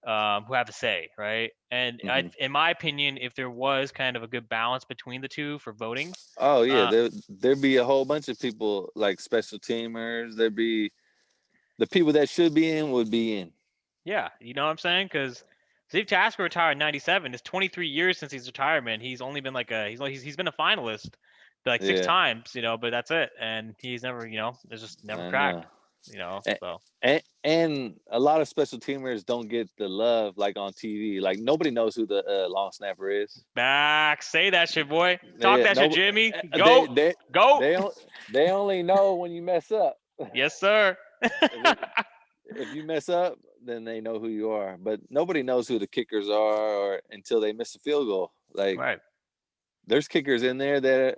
who have a say, right? And hmm in my opinion, if there was kind of a good balance between the two for voting, Oh yeah, uh, there'd be a whole bunch of people like special teamers. There'd be the people that should be in would be in. yeah, you know what I'm saying? Because Steve Tasker retired in '97. It's 23 years since his retirement. He's only been like he's been a finalist like six Yeah, times, but that's it. And he's never, it's just never I cracked, know. And, So and a lot of special teamers don't get the love like on TV. Like nobody knows who the long snapper is. back, say that shit, boy. Talk They that shit, no, Jimmy. they Go, they go. they don't, they only know when you mess up. Yes, sir. if it, if you mess up, then they know who you are. But nobody knows who the kickers are or until they miss a field goal. Like Right. there's kickers in there that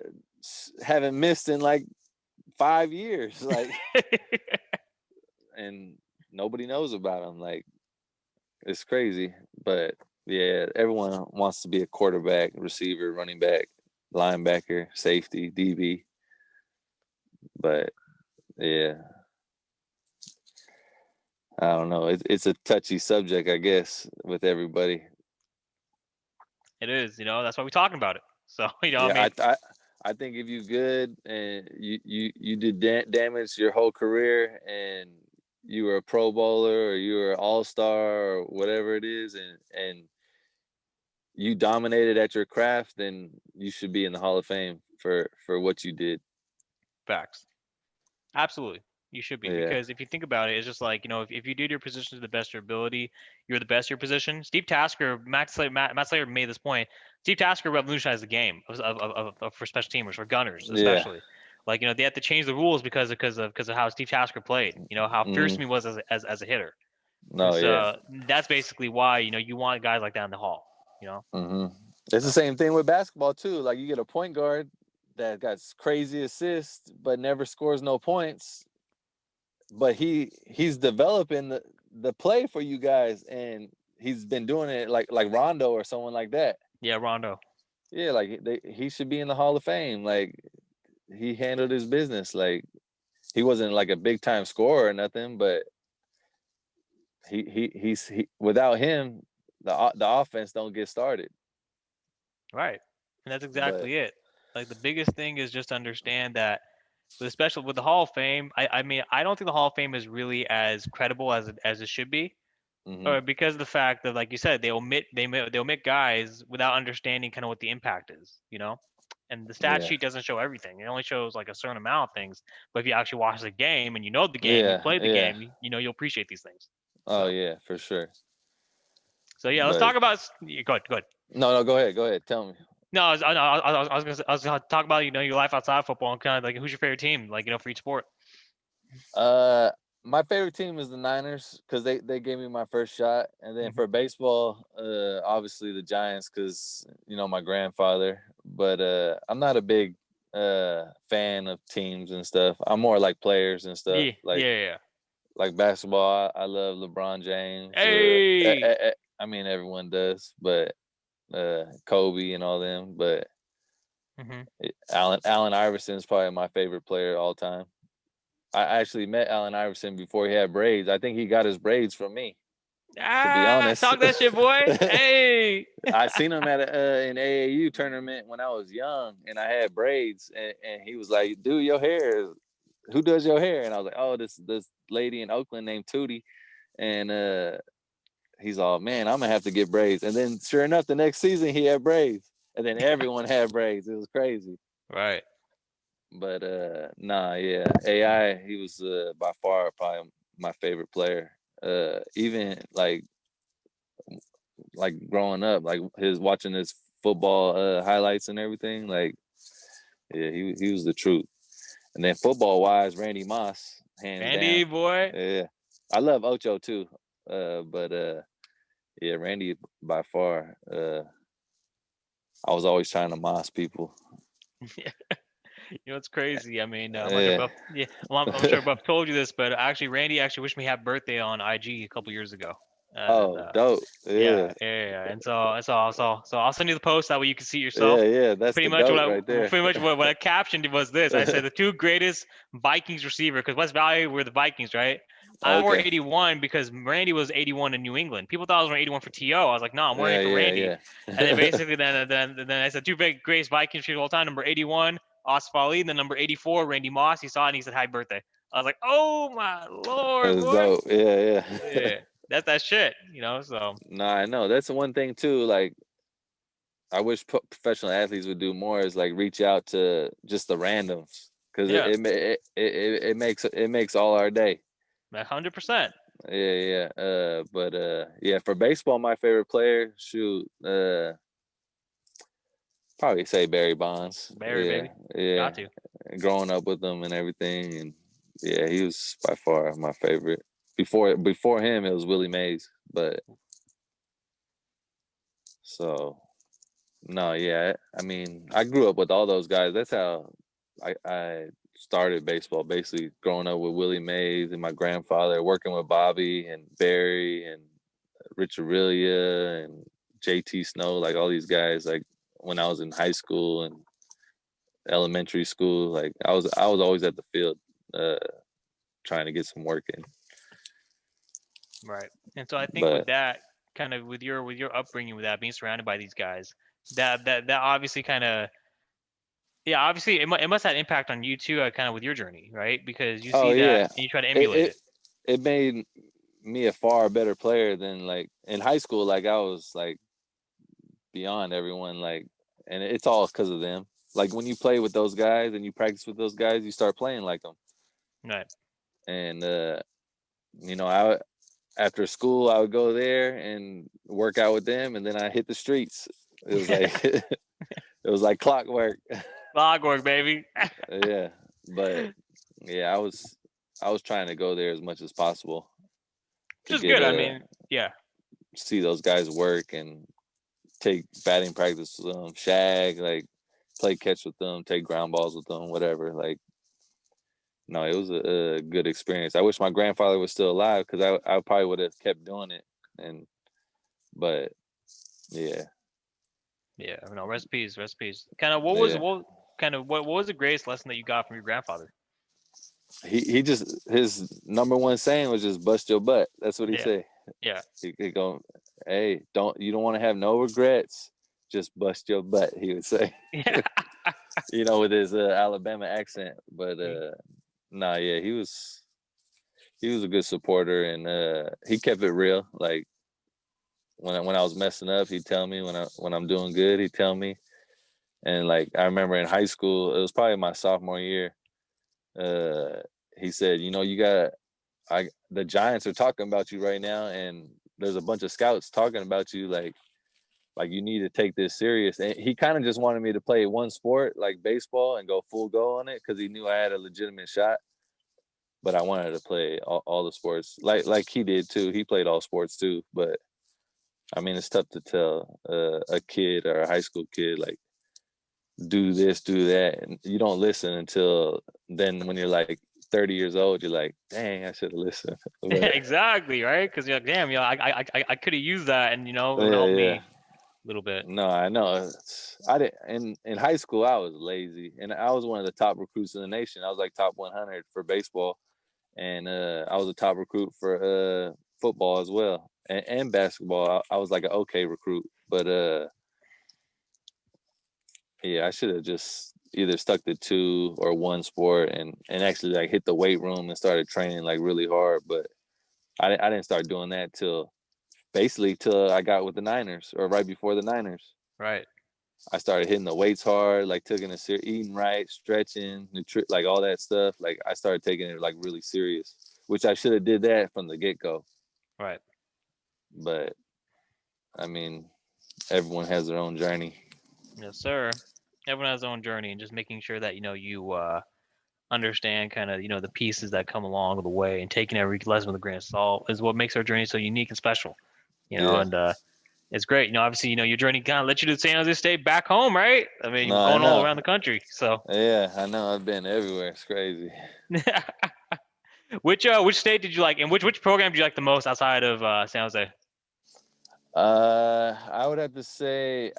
haven't missed in like 5 years. Like and nobody knows about them. Like it's crazy, but yeah, everyone wants to be a quarterback, receiver, running back, linebacker, safety, DB. But yeah, I don't know. It's a touchy subject, I guess, with everybody. It is, that's why we're talking about it. So, what I Yeah, mean? I think if you good and you did damage your whole career and you were a Pro Bowler or you were All Star or whatever it is, and you dominated at your craft, then you should be in the Hall of Fame for what you did. Facts. Absolutely. You should be, Yeah. because if you think about it, it's just like, if you did your position to the best of your ability, you're the best of your position. Steve Tasker, Matt Slater made this point. Steve Tasker revolutionized the game for special teamers, for gunners, Yeah. especially. Like, they had to change the rules because of how Steve Tasker played, how fearsome hmm he was as a hitter. And No, yeah. so that's basically why, you want guys like that in the hall, hmm It's the so same thing with basketball too. Like you get a point guard that got crazy assists but never scores no points, but he's developing the play for you guys, and he's been doing it like Rondo or someone like that. yeah, Rondo. Yeah, like he should be in the Hall of Fame. Like he handled his business. Like he wasn't like a big time scorer or nothing, but without him, the offense don't get started. Right. And that's But exactly it. Like, the biggest thing is just understand that with the Hall of Fame, I mean, I don't think the Hall of Fame is really as credible as it should be, hmm or because of the fact that, like you said, they omit guys without understanding kind of what the impact is, And the stat yeah, sheet doesn't show everything. It only shows like a certain amount of things. But if you actually watch the game and you know the game, you yeah, play the yeah. game, you'll appreciate these things. Oh So yeah, for sure. so yeah, let's But talk about. Go ahead, go ahead. no, go ahead, tell me. No, I was gonna talk about your life outside of football and kind of like who's your favorite team, like for each sport. Uh, my favorite team is the Niners because they gave me my first shot, and then Hmm. for baseball, obviously the Giants because my grandfather. But I'm not a big fan of teams and stuff. I'm more like players and stuff. Yeah, yeah, yeah. Like basketball, I love LeBron James. Hey, I mean everyone does, but Kobe and all them. But hmm. Allen Iverson is probably my favorite player all time. I actually met Allen Iverson before he had braids. I think he got his braids from me, to be honest. Talk that shit, boy. Hey. I seen him at an AAU tournament when I was young, and I had braids, and he was like, "Dude, your hair. Who does your hair?" And I was like, "Oh, this lady in Oakland named Tootie," and he's all, "Man, I'm gonna have to get braids." And then, sure enough, the next season he had braids, and then everyone had braids. It was crazy. Right. But nah, yeah, AI. He was by far probably my favorite player. Even like growing up, like watching his football highlights and everything. Like, yeah, he was the truth. And then football wise, Randy Moss, hands Andy, down. boy. Yeah, I love Ocho too. But yeah, Randy by far. I was always trying to moss people. It's crazy. I mean, I'm not sure Yeah. Buff. Yeah, well, I'm sure Buff told you this, but actually, Randy actually wished me happy birthday on IG a couple years ago. And Oh, dope. yeah, Yeah. yeah, yeah. And so I'll send you the post that way you can see Yeah, yourself. yeah. That's Pretty the much goat right there. what I captioned was this. I said the two greatest Vikings receiver, because West Valley were the Vikings, right? I wore Okay. 81 because Randy was 81 in New England. People thought I was wearing 81 for TO. I was like, no, I'm wearing Yeah, it for yeah, Randy. yeah. And then basically then I said two big greatest Vikings receivers of all time. Number 81, Oscar Ali, and then number 84, Randy Moss. He saw it and he said, "Happy birthday." I was like, oh my lord, That's boy. dope. Yeah, yeah. Yeah, that's that shit, So Nah, I know. That's the one thing too. Like, I wish professional athletes would do more is like reach out to just the randoms because yeah, it makes all our day. 100%. Yeah, yeah. But yeah, for baseball, my favorite player, shoot, probably say Barry Bonds. Barry, Yeah, baby, yeah. got to. Growing up with him and everything, and yeah, he was by far my favorite. Before him, it was Willie Mays. But so no, yeah. I mean, I grew up with all those guys. That's how I started baseball. Basically, growing up with Willie Mays and my grandfather, working with Bobby and Barry and Rich Aurelia and JT Snow, like all these guys. Like when I was in high school and elementary school, like I was always at the field, uh, trying to get some work in. Right. And so I think with But that, kind of with your upbringing, with that being surrounded by these guys, that obviously kind of, yeah, obviously it must have impact on you too, kind of with your journey, right? Because you oh see that yeah, and you try to it emulate it it. it made me a far better player than like in high school. Like I was like beyond everyone. Like, and it's all because of them. Like when you play with those guys and you practice with those guys, you start playing like them. Right. And I after school I would go there and work out with them, and then I hit the streets. It was like it was like clockwork. Log work, baby. Yeah, but yeah, I was trying to go there as much as possible Which to is get good. I a mean, yeah. see those guys work and take batting practice with them, shag, like play catch with them, take ground balls with them, whatever. Like, no, it was a good experience. I wish my grandfather was still alive because I probably would have kept doing it. And but yeah, Yeah. No, recipes, recipes. Kind of yeah. what was the greatest lesson that you got from your grandfather? He just his number one saying was just bust your butt. That's what he Yeah. say. Yeah. He go, hey, you don't want to have no regrets. Just bust your butt. He would say, Yeah. with his Alabama accent. But nah, yeah, he was a good supporter, and he kept it real. Like when I was messing up, he'd tell me. When I'm doing good, he'd tell me. And like I remember in high school, it was probably my sophomore year. Uh, he said, you got the Giants are talking about you right now, and there's a bunch of scouts talking about you. Like you need to take this serious. And he kind of just wanted me to play one sport, like baseball, and go full go on it because he knew I had a legitimate shot. But I wanted to play all the sports, like he did too. He played all sports too. But I mean, it's tough to tell a kid or a high school kid like do this, do that, and you don't listen until then. When you're like 30 years old, you're like, dang, I should have listened. But Exactly. Right. Because you're like, damn, I could have used that, and it would yeah, help me yeah. a little bit. No, I know. I didn't in high school. I was lazy, and I was one of the top recruits in the nation. I was like top 100 for baseball, and I was a top recruit for football as well, and basketball. I was like an okay recruit, but yeah, I should have just either stuck to two or one sport, and actually like hit the weight room and started training like really hard. But I didn't start doing that till basically till I got with the Niners or right before the Niners. Right. I started hitting the weights hard, like taking eating right, stretching, like all that stuff. Like I started taking it like really serious, which I should have did that from the get go. Right. But I mean, everyone has their own journey. Yes, sir. Everyone has their own journey, and just making sure that you understand kind of the pieces that come along the way, and taking every lesson with a grain of salt is what makes our journey so unique and special. Yeah. And it's great. Obviously, your journey kind of led you to San Jose State, back home, right? I mean, No, you're I going all know. around the country. So, Yeah, I know. I've been everywhere. It's crazy. which state did you like, and which program did you like the most outside of San Jose? I would have to say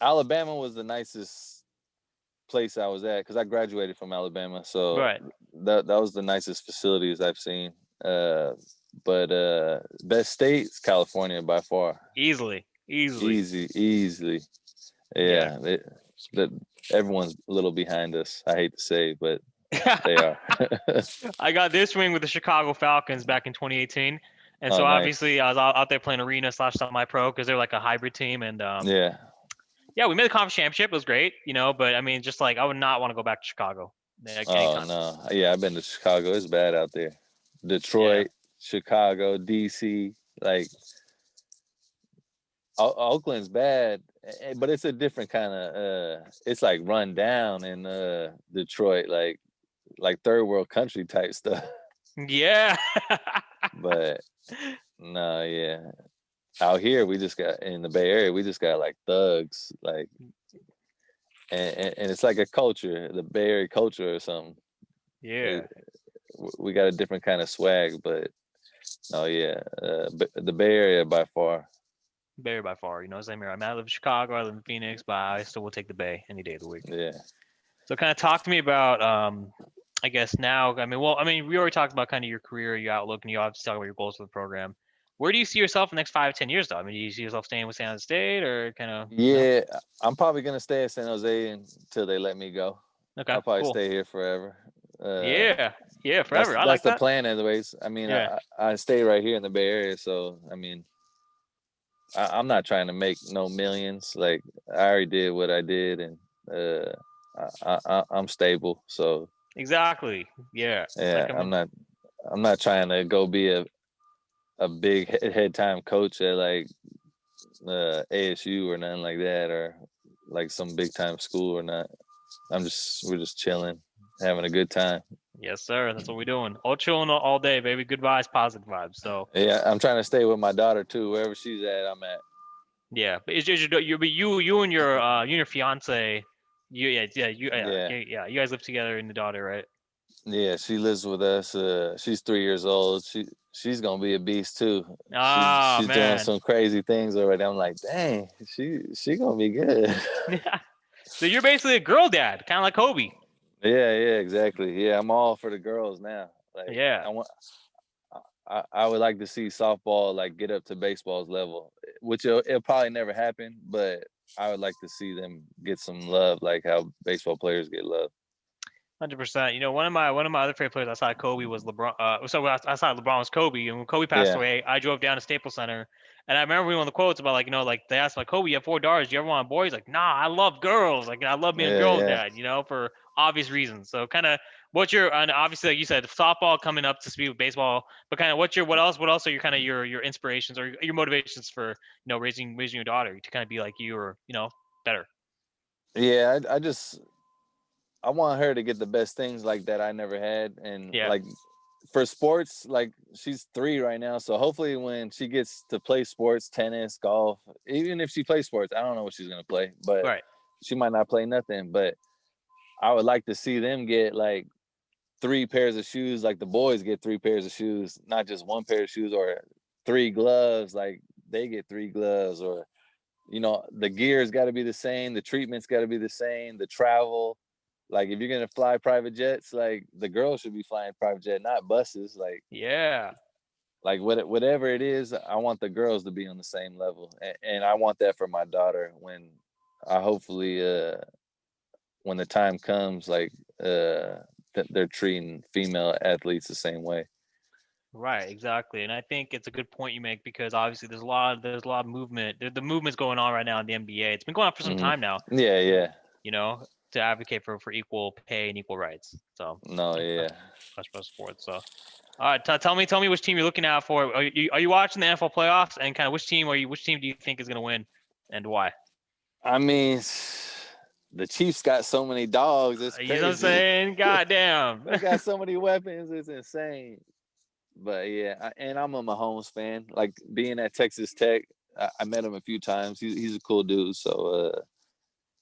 Alabama was the nicest place I was at because I graduated from Alabama, so Right. that was the nicest facilities I've seen. But best state's California by far. Easily. Easily. Yeah. Yeah, that everyone's a little behind us. I hate to say, but they are. I got this ring with the Chicago Falcons back in 2018. And Oh, so nice. obviously I was out there playing arena / semi-pro because they're like a hybrid team. And Yeah. yeah, we made the conference championship. It was great, but I mean, just like I would not want to go back to Chicago like Oh anytime. no. Yeah, I've been to Chicago. It's bad out there. Yeah. Detroit, Chicago, DC, like Oakland's bad, but it's a different kind of it's like run down in Detroit, like third world country type stuff. Yeah. But no, yeah. Out here we just got in the Bay Area, we just got like thugs, like and it's like a culture, the Bay Area culture or something. Yeah. It, we got a different kind of swag, but oh yeah, the Bay Area by far. Bay by far, same here. I mean, I live in Chicago, I live in Phoenix, but I still will take the Bay any day of the week. Yeah. So kind of talk to me about, I guess now, we already talked about kind of your career, your outlook, and you obviously talk about your goals for the program. Where do you see yourself in the next 5 to 10 years, though? I mean, do you see yourself staying with San Jose State or kind of, Yeah, I'm probably gonna stay at San Jose until they let me go. Okay, I'll probably cool. stay here forever. Yeah, yeah, That's forever. I that's like the that. plan, anyways. I mean, Yeah, I stay right here in the Bay Area, so I mean, I'm not trying to make no millions. Like I already did what I did, and I'm stable. So exactly. Yeah, like yeah, I I'm mean, not trying to go be a big head time coach at like ASU or nothing like that, or like some big time school or not. We're just chilling, having a good time. yes, sir. That's what we're doing. All chilling all day, baby. Good vibes, positive vibes. So Yeah, I'm trying to stay with my daughter too. Wherever she's at, I'm at. yeah, but it's just you and your fiance, Yeah, you guys live together and the daughter, right? yeah. She lives with us. She's 3 years old. She's gonna be a beast too. Ah, She's doing man. some crazy things already. I'm like, dang, she gonna be good. Yeah. So you're basically a girl dad, kind of like Kobe. Yeah, exactly. Yeah, I'm all for the girls now. Like Yeah. I want. I would like to see softball like get up to baseball's level, which it'll probably never happen, but I would like to see them get some love, like how baseball players get love. 100%. One of my other favorite players outside Kobe was LeBron. So outside LeBron was Kobe, and when Kobe passed Yeah, away, I drove down to Staples Center, and I remember reading one of the quotes about like like they asked like Kobe, you have 4 daughters, do you ever want a boy? He's like, nah, I love girls. Like I love being a girl's yeah. dad, for obvious reasons. So kind of and obviously like you said, softball coming up to speed with baseball, but kind of what else are your kind of your inspirations or your motivations for raising your daughter to kind of be like you or better. Yeah, I want her to get the best things like that I never had, and Yeah. like for sports, like she's 3 right now, so hopefully when she gets to play sports, tennis, golf, even if she plays sports, I don't know what she's gonna play, but Right. she might not play nothing. But I would like to see them get like 3 pairs of shoes, like the boys get 3 pairs of shoes, not just 1 pair of shoes, or 3 gloves, like they get 3 gloves, or the gear's got to be the same, the treatment's got to be the same, the travel. Like if you're gonna fly private jets, like the girls should be flying private jet, not buses. Yeah. Like whatever it is, I want the girls to be on the same level, and I want that for my daughter when I hopefully when the time comes, like they're treating female athletes the same way. Right, exactly. And I think it's a good point you make because obviously there's a lot of movement. The movement's going on right now in the NBA. It's been going on for some Hmm. time now, Yeah. you know, to advocate for equal pay and equal rights. So No, that's yeah. that's about sports. So all right, tell me which team you're looking out for. Are you watching the NFL playoffs and kind of which team do you think is going to win and why? I mean, the Chiefs got so many dogs. It's You know what I'm crazy. saying? Goddamn. They got so many weapons. It's insane. But yeah, and I'm a Mahomes fan. Like being at Texas Tech, I met him a few times. He's a cool dude. So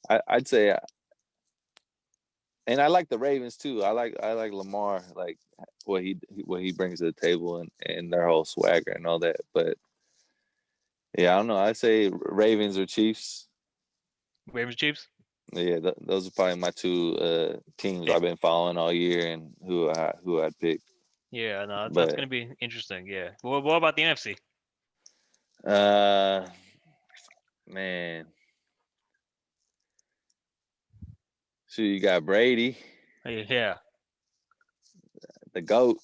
I'd say, and I like the Ravens too. I like Lamar, like what he brings to the table, and their whole swagger and all that. But Yeah, I don't know. I'd say Ravens or Chiefs. Ravens, Chiefs. Yeah, those are probably my two teams I've been following all year and who I'd pick. Yeah, no, that's But gonna be interesting. Yeah. What about the NFC? Man, so you got Brady, Yeah. the GOAT.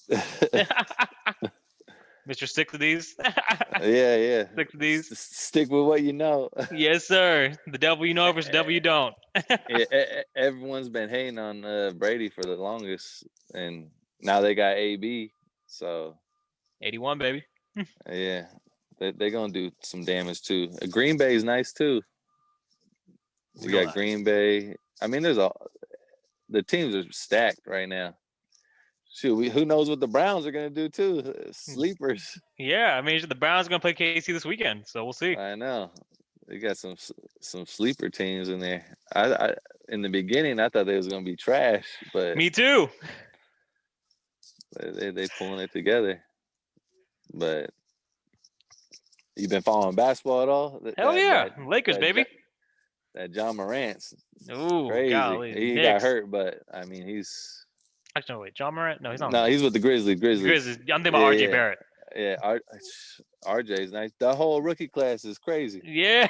Mr. Stick to these. Yeah. Stick to these. Stick with what you know. Yes, sir. The devil you know versus the devil you don't. Yeah, everyone's been hating on Brady for the longest, and now they got AB. So 81, baby. yeah, they're gonna do some damage too. Green Bay's nice too. You got Green Bay. I mean, the teams are stacked right now. Shoot, who knows what the Browns are gonna do too? Sleepers. Yeah, I mean the Browns are gonna play KC this weekend, so we'll see. I know. They got some sleeper teams in there. I in the beginning I thought they was gonna be trash, but Me too. they pulling it together. But you been following basketball at all? Hell yeah, Lakers, baby. That John Morant's Ooh, crazy. golly, He got hurt, but I mean he's. Actually, no, wait, John Morant? No, he's not. No, he's with the Grizzlies. Grizzlies. I'm thinking about RJ Barrett. Yeah, RJ's nice. The whole rookie class is crazy. Yeah.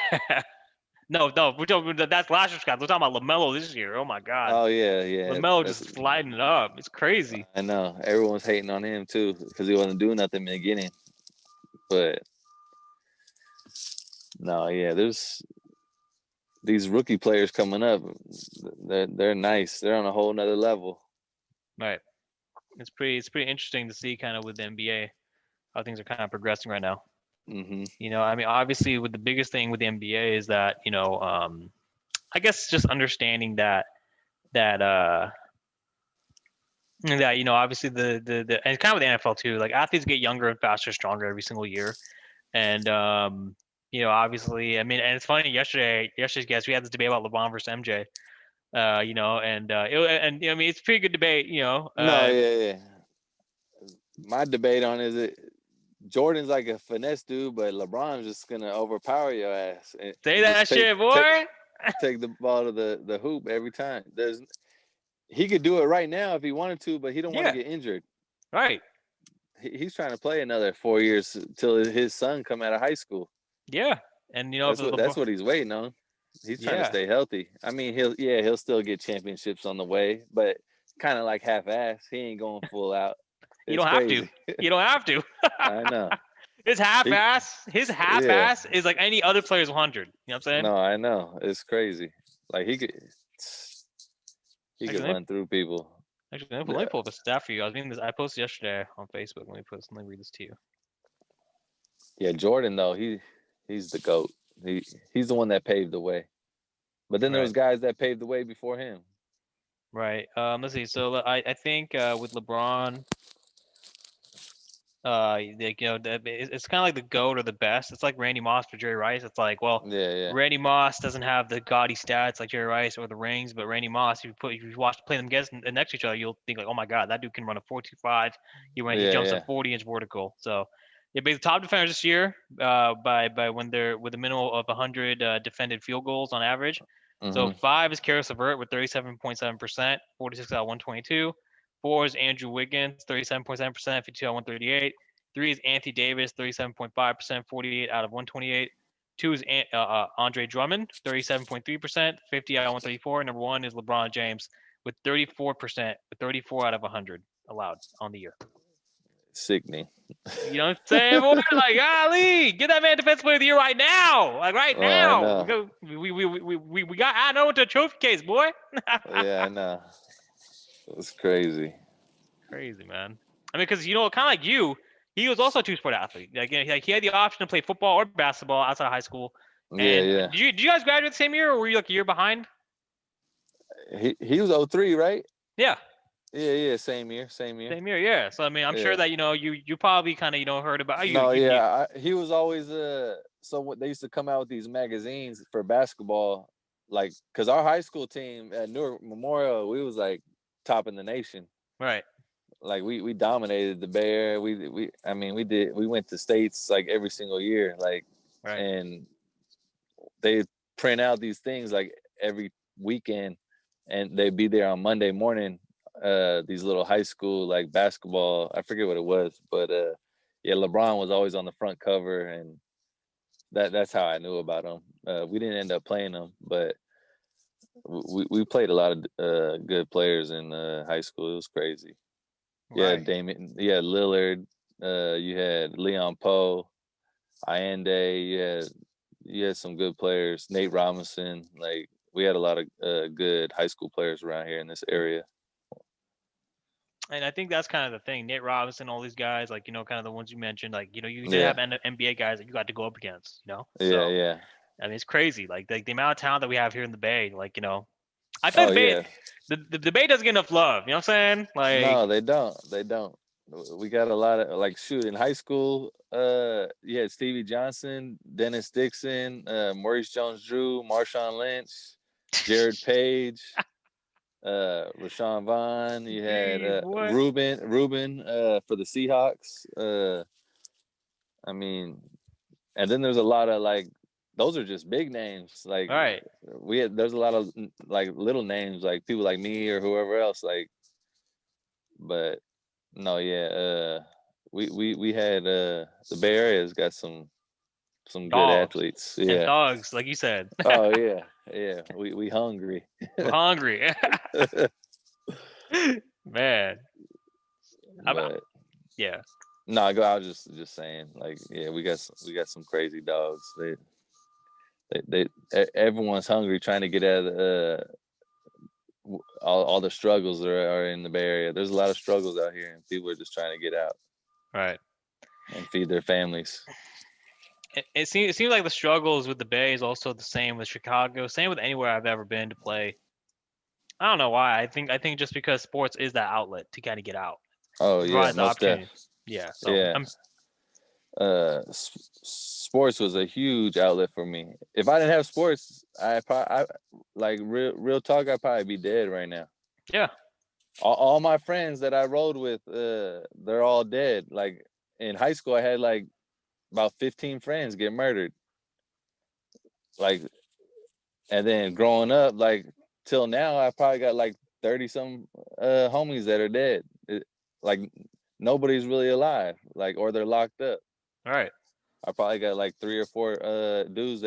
No, we're talking. That's last year's guys. We're talking about LaMelo this year. Oh my God. Oh yeah. LaMelo just sliding it up. It's crazy. I know. Everyone's hating on him too because he wasn't doing nothing in the beginning. But no, yeah, there's these rookie players coming up. They're nice. They're on a whole nother level. Right. It's pretty interesting to see kind of with the NBA how things are kind of progressing right now. Mm-hmm. You know, I mean, obviously, with the biggest thing with the NBA is that I guess just understanding that obviously the and kind of with the NFL too, like athletes get younger and faster, stronger every single year, and obviously, I mean, and it's funny. Yesterday's guest, we had this debate about LeBron versus MJ. I mean, it's a pretty good debate. Yeah. My debate on is it. Jordan's like a finesse dude, but LeBron's just gonna overpower your ass. Say that shit, boy. Take the ball to the hoop every time. He could do it right now if he wanted to, but he don't want to get injured. Right. He's trying to play another 4 years till his son come out of high school. Yeah, and that's what he's waiting on. He's trying to stay healthy. I mean, he'll still get championships on the way, but kind of like half-ass. He ain't going full out. You don't have to. You don't have to. I know. His half-ass is like any other player's 100. You know what I'm saying? No, I know. It's crazy. Like he could run through people. Actually, let me pull up a stat for you. I posted yesterday on Facebook. Let me read this to you. Yeah, Jordan though, he's the GOAT. He's the one that paved the way. But then there was guys that paved the way before him. Right. Let's see. So I think with LeBron, it's kind of like the GOAT or the best. It's like Randy Moss for Jerry Rice. It's like, well, Randy Moss doesn't have the gaudy stats like Jerry Rice or the rings, but Randy Moss, if you watch play them against next to each other, you'll think like, oh my God, that dude can run a 4.25. He jumps a 40-inch vertical. So yeah, but the top defenders this year, by when they're with a minimum of 100 defended field goals on average. Mm-hmm. So 5 is Karis LeVert with 37.7%, 46 out of 122. 4 is Andrew Wiggins, 37.7%, 52 out of 138. 3 is Anthony Davis, 37.5%, 48 out of 128. 2 is Andre Drummond, 37.3%, 50 out of 134. Number 1 is LeBron James with 34%, 34 out of 100 allowed on the year. Sickening. You know what I'm saying, boy? Like, golly, get that man Defensive Player of the Year right now. Like right now. We got added on to a trophy case, boy. Yeah, I know. It's crazy. Crazy, man. I mean, because kind of like you, he was also a two-sport athlete. Like he had the option to play football or basketball outside of high school. And Did you guys graduate the same year, or were you like a year behind? He was 03, right? Yeah. Yeah, same year. Yeah. So I mean, I'm sure that you probably kind of heard about. He was always so they used to come out with these magazines for basketball, like because our high school team at Newark Memorial, we was like top in the nation. Right. Like we dominated the Bay Area. We went to states like every single year. Like Right. and they print out these things like every weekend, and they'd be there on Monday morning. These little high school like basketball, I forget what it was, but yeah, LeBron was always on the front cover, and that's how I knew about him. We didn't end up playing him, but we played a lot of good players in high school. It was crazy. Yeah, Right. Damien. Yeah, Lillard. You had Leon Poe, Allende. You had some good players. Nate Robinson. Like we had a lot of good high school players around here in this area. And I think that's kind of the thing. Nate Robinson, all these guys, like, kind of the ones you mentioned, like, you did Yeah, have NBA guys that you got to go up against. yeah, So, yeah. I mean, it's crazy. Like, the amount of talent that we have here in the Bay, like, I feel Oh like the Bay, yeah. the Bay doesn't get enough love. You know what I'm saying? Like, No, they don't. They don't. We got a lot of like shoot in high school. You had Stevie Johnson, Dennis Dixon, Maurice Jones-Drew, Marshawn Lynch, Jared Page, Rashawn Vaughn. You had gee, boy. Ruben for the Seahawks. I mean, and then there's a lot of like those are just big names. Like All right. there's a lot of like little names like people like me or whoever else like, but no, yeah, we had the Bay Area's got some good Dogs athletes. and Yeah. thugs, like you said. Oh yeah, yeah. We hungry. We're hungry. Man. But Yeah. no, go. I was just saying, like, yeah, we got some crazy dogs. Everyone's hungry, trying to get out of all the struggles that are in the Bay Area. There's a lot of struggles out here, and people are just trying to get out Right. and feed their families. It seems like the struggles with the Bay is also the same with Chicago, same with anywhere I've ever been to play. I don't know why. I think just because sports is that outlet to kind of get out. Oh It yeah, provides the most def. opportunity. Yeah. So Yeah. I'm Sports was a huge outlet for me. If I didn't have sports, I like real talk, I'd probably be dead right now. yeah. All my friends that I rode with, they're all dead. Like in high school, I had like about 15 friends get murdered. Like, and then growing up, like till now, I probably got like 30 some homies that are dead. Like nobody's really alive, like, or they're locked up. All right. I probably got like 3 or 4 dudes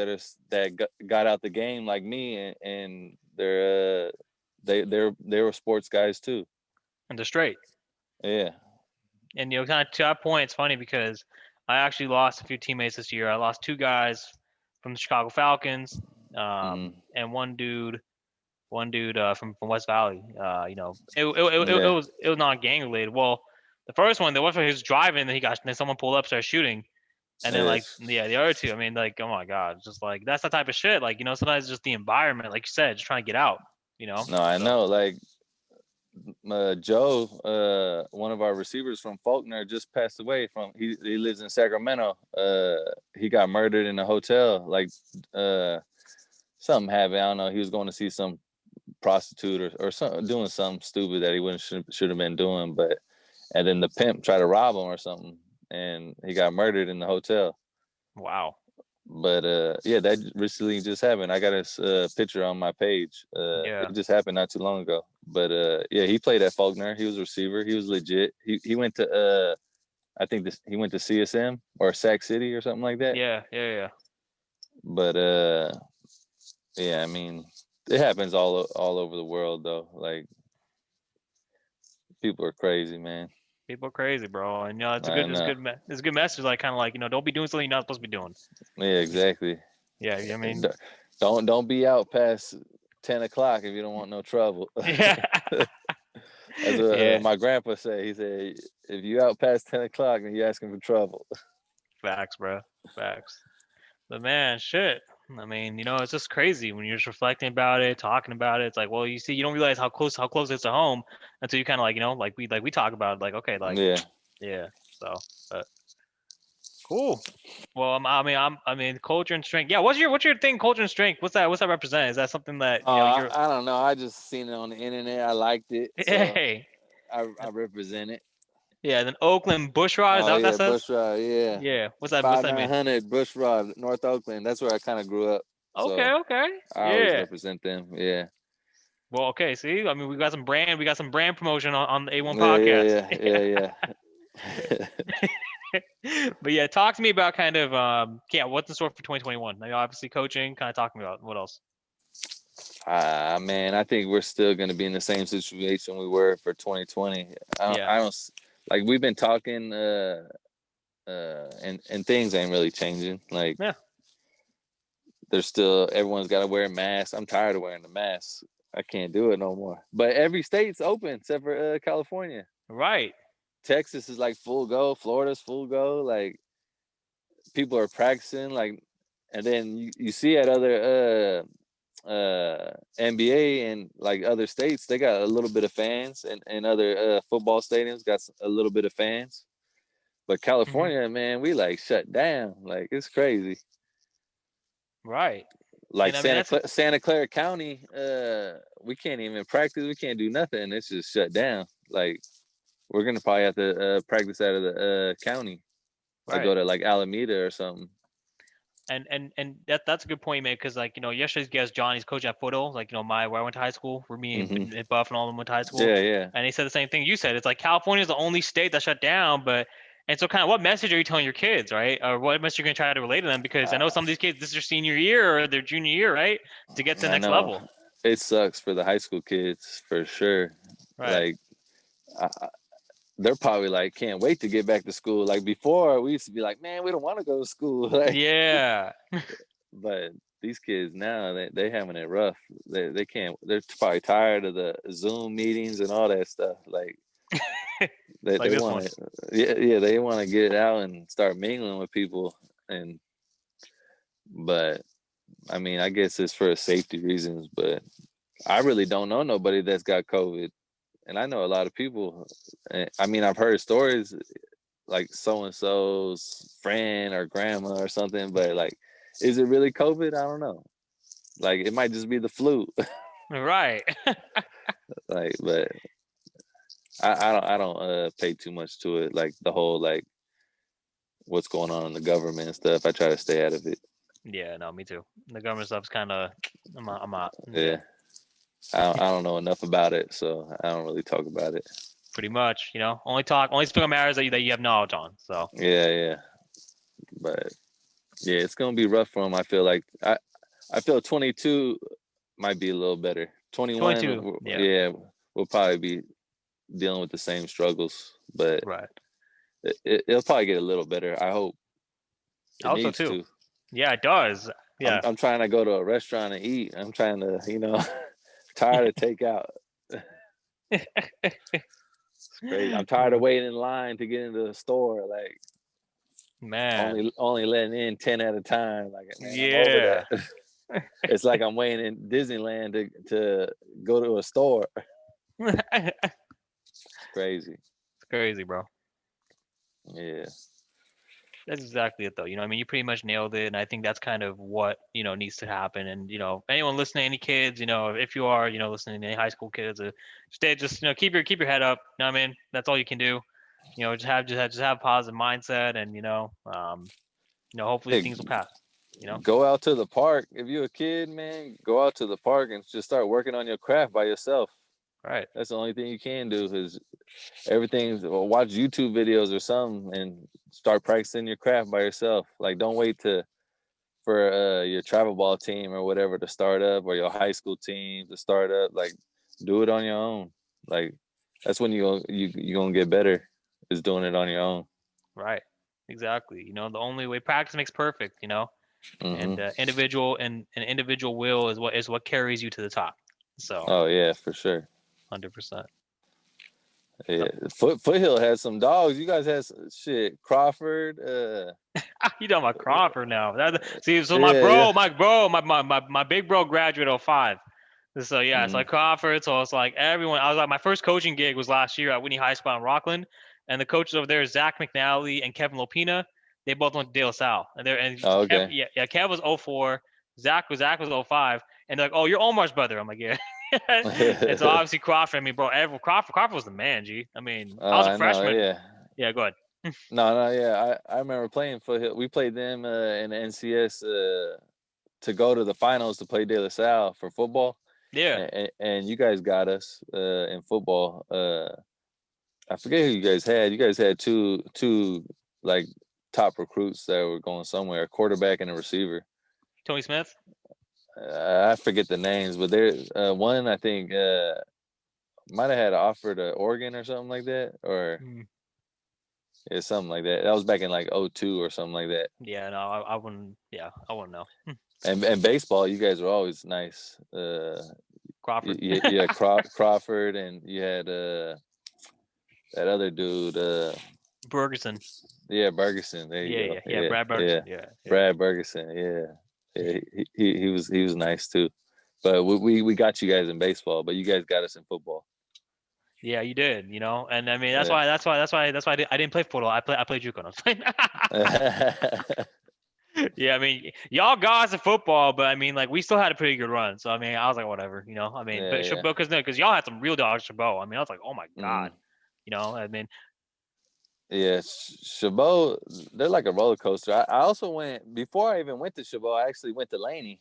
that got out the game like me, and they were sports guys too. And they're straight. Yeah. And kind of to that point, it's funny because I actually lost a few teammates this year. I lost two guys from the Chicago Falcons, and one dude from West Valley. It Yeah. was not gang related. Well, the first one, he was driving, then someone pulled up, started shooting, and then like Yes. the other two. I mean, like, oh my god, just like that's the type of shit. Like, sometimes it's just the environment, like you said, just trying to get out. No, I So know. Like Joe, one of our receivers from Faulkner, just passed away. He lives in Sacramento. He got murdered in a hotel. Like something happened. I don't know. He was going to see some prostitute or something, doing something stupid that he wouldn't should have been doing. But and then the pimp tried to rob him or something, and he got murdered in the hotel. wow. But yeah, that recently just happened. I got his picture on my page. Yeah. It just happened not too long ago. But yeah, he played at Faulkner. He was a receiver. He was legit. He went to I think he went to CSM or Sac City or something like that. Yeah. Yeah. Yeah. But yeah, I mean, it happens all over the world though. Like people are crazy, man. People are crazy, bro. And it's I know. it's a good message. Like, kind of like, don't be doing something you're not supposed to be doing. Yeah, exactly. Yeah. I mean, Don't be out past 10 o'clock if you don't want no trouble. yeah. That's what Yeah. my grandpa said. He said, if you out past 10 o'clock, then you asking for trouble. Facts, bro. Facts. But man, shit. I mean, it's just crazy when you're just reflecting about it, talking about it. It's like, well, you don't realize how close it's to home until you kind of like we talk about it, like, okay, like, Yeah. yeah. So, but cool. Well, I mean, culture and strength. Yeah. What's your thing? Culture and strength. What's that represent? Is that something that you're? I don't know. I just seen it on the internet. I liked it. So Hey. I represent it. Yeah, then Oakland Bushrod. Is that Oh what that yeah, says? Bushrod. Yeah, Yeah. What's that mean? 5900 Bushrod, North Oakland. That's where I kind of grew up. Okay, So okay. I always Yeah. represent them. Yeah. Well, okay. See, I mean, we got some brand promotion on the A1 Yeah, podcast. yeah. But yeah, talk to me about kind of what's in store for 2021. Like obviously coaching. Kind of talking about what else? Man, I think we're still going to be in the same situation we were for 2020. Yeah. I don't like we've been talking, and things ain't really changing. Like, Yeah. there's still everyone's got to wear a mask. I'm tired of wearing the mask. I can't do it no more. But every state's open except for California. Right. Texas is like full go. Florida's full go. Like, people are practicing. Like, and then you see at other NBA and like other states, they got a little bit of fans, and other football stadiums got a little bit of fans. But Mm-hmm. California, man, we like shut down. Like, it's crazy. Right. Like And I mean Santa Clara County, we can't even practice. We can't do nothing. It's just shut down. Like, we're gonna probably have to practice out of the county. Like, right. go to like Alameda or something. And that's a good point, man. Because like yesterday's guest Johnny's coach at Foothill, like where I went to high school, where me Hmm. and Buff and all of them went to high school, Yeah. and he said the same thing you said. It's like California is the only state that shut down, but and so kind of what message are you telling your kids, right? Or what message are you gonna try to relate to them? Because I know some of these kids, this is their senior year or their junior year, right? To get to the I next know level. it sucks for the high school kids for sure. Right. Like, I, they're probably like can't wait to get back to school. Like, before, we used to be like, man, we don't want to go to school. Like, Yeah. but these kids now, they having it rough. They can't. They're probably tired of the Zoom meetings and all that stuff. Like, Like they this want one. to, yeah, they want to get out and start mingling with people. And but I mean, I guess it's for safety reasons. But I really don't know nobody that's got COVID, and I know a lot of people. I mean, I've heard stories like so and so's friend or grandma or something, but like, is it really COVID? I don't know. Like, it might just be the flu. Right. Like, but I don't pay too much to it. Like, the whole like what's going on in the government and stuff. I try to stay out of it. Yeah. No, me too. The government stuff's kind of. I'm out. Yeah, I don't know enough about it, so I don't really talk about it. Pretty much. Only speak on matters that you have knowledge on. So. Yeah, but yeah, it's gonna be rough for them. I feel like I feel 22 might be a little better. 22. 21, Yeah. yeah, we'll probably be dealing with the same struggles, but Right. it'll probably get a little better. I hope. I It hope so needs too. to. Yeah, it does. Yeah. I'm trying to go to a restaurant and eat. I'm trying to, tired of takeout. It's crazy. I'm tired of waiting in line to get into the store. Like, Man. only letting in 10 at a time. Like, man, I'm over Yeah. that. It's like I'm waiting in Disneyland to go to a store. It's Crazy. crazy, bro. Yeah. That's exactly it, though. I mean, you pretty much nailed it, and I think that's kind of what needs to happen. And anyone listening, any kids, if you are, listening to any high school kids, just keep your head up. You know what I mean? That's all you can do. Just have a positive mindset, and hopefully Hey, things will pass. go out to the park. If you're a kid, man, go out to the park and just start working on your craft by yourself. Right. That's the only thing you can do is watch YouTube videos or something and start practicing your craft by yourself. Like, don't wait for your travel ball team or whatever to start up, or your high school team to start up. Like, do it on your own. Like, that's when you're gonna get better, is doing it on your own. Right. Exactly. The only way practice makes perfect. And Hmm. individual and an individual will is what carries you to the top. So Oh yeah, for sure. 100%. Yeah, Foothill has some dogs. You guys had shit. Crawford. You talking about Crawford now? See, so Yeah. my big bro graduated 05. So yeah, it's Mm-hmm. like Crawford. So it's like everyone. I was like, my first coaching gig was last year at Whitney High School in Rockland, and the coaches over there, Zach McNally and Kevin Lopina, they both went to De La Salle, and Oh, Kev, okay. Kev was 04, Zach was 05, and they're like, oh, you're Omar's brother. I'm like, yeah. And so obviously Crawford. I mean, bro, Crawford was the man. I mean, I was a I know. freshman. Yeah. Yeah, go ahead. No, yeah. I remember playing Foothill. We played them in the NCS to go to the finals to play De La Salle for football. Yeah. And you guys got us in football. I forget who you guys had. You guys had two like top recruits that were going somewhere, a quarterback and a receiver. Tony Smith. I forget the names, but there one I think might have had offered to Oregon or something like that, or yeah, something like that. That was back in like 02 or something like that. Yeah, no, I wouldn't. Yeah, I wouldn't know. And baseball, you guys were always nice. Crawford. Yeah, Crawford, and you had that other dude. Bergerson. Yeah, Bergerson. There you go. Yeah. Brad Bergerson. Yeah. Brad Bergerson. Yeah. He was nice too. But we got you guys in baseball, but you guys got us in football. Yeah, you did. And I mean that's why I didn't play football. I played JUCO. Yeah, I mean y'all got us in football, but I mean like we still had a pretty good run. So I mean I was like whatever. I mean, but Chabot, because y'all had some real dogs, Chabot. I mean I was like, oh my god. I mean. Yeah, Chabot, they're like a roller coaster. I also went, before I even went to Chabot, I actually went to Laney.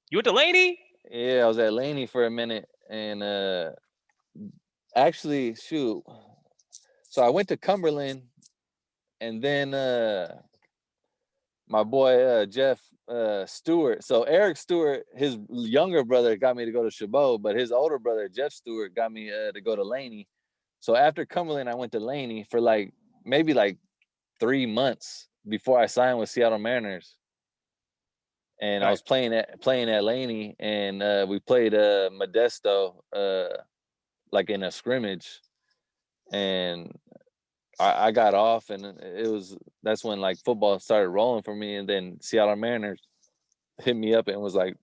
You went to Laney? Yeah, I was at Laney for a minute. And actually, shoot. So I went to Cumberland, and then my boy Jeff Stewart. So Eric Stewart, his younger brother, got me to go to Chabot, but his older brother, Jeff Stewart, got me to go to Laney. So after Cumberland, I went to Laney for maybe 3 months before I signed with Seattle Mariners. And I was playing at Laney, and we played Modesto in a scrimmage, and I got off, and that's when football started rolling for me. And then Seattle Mariners hit me up and was like,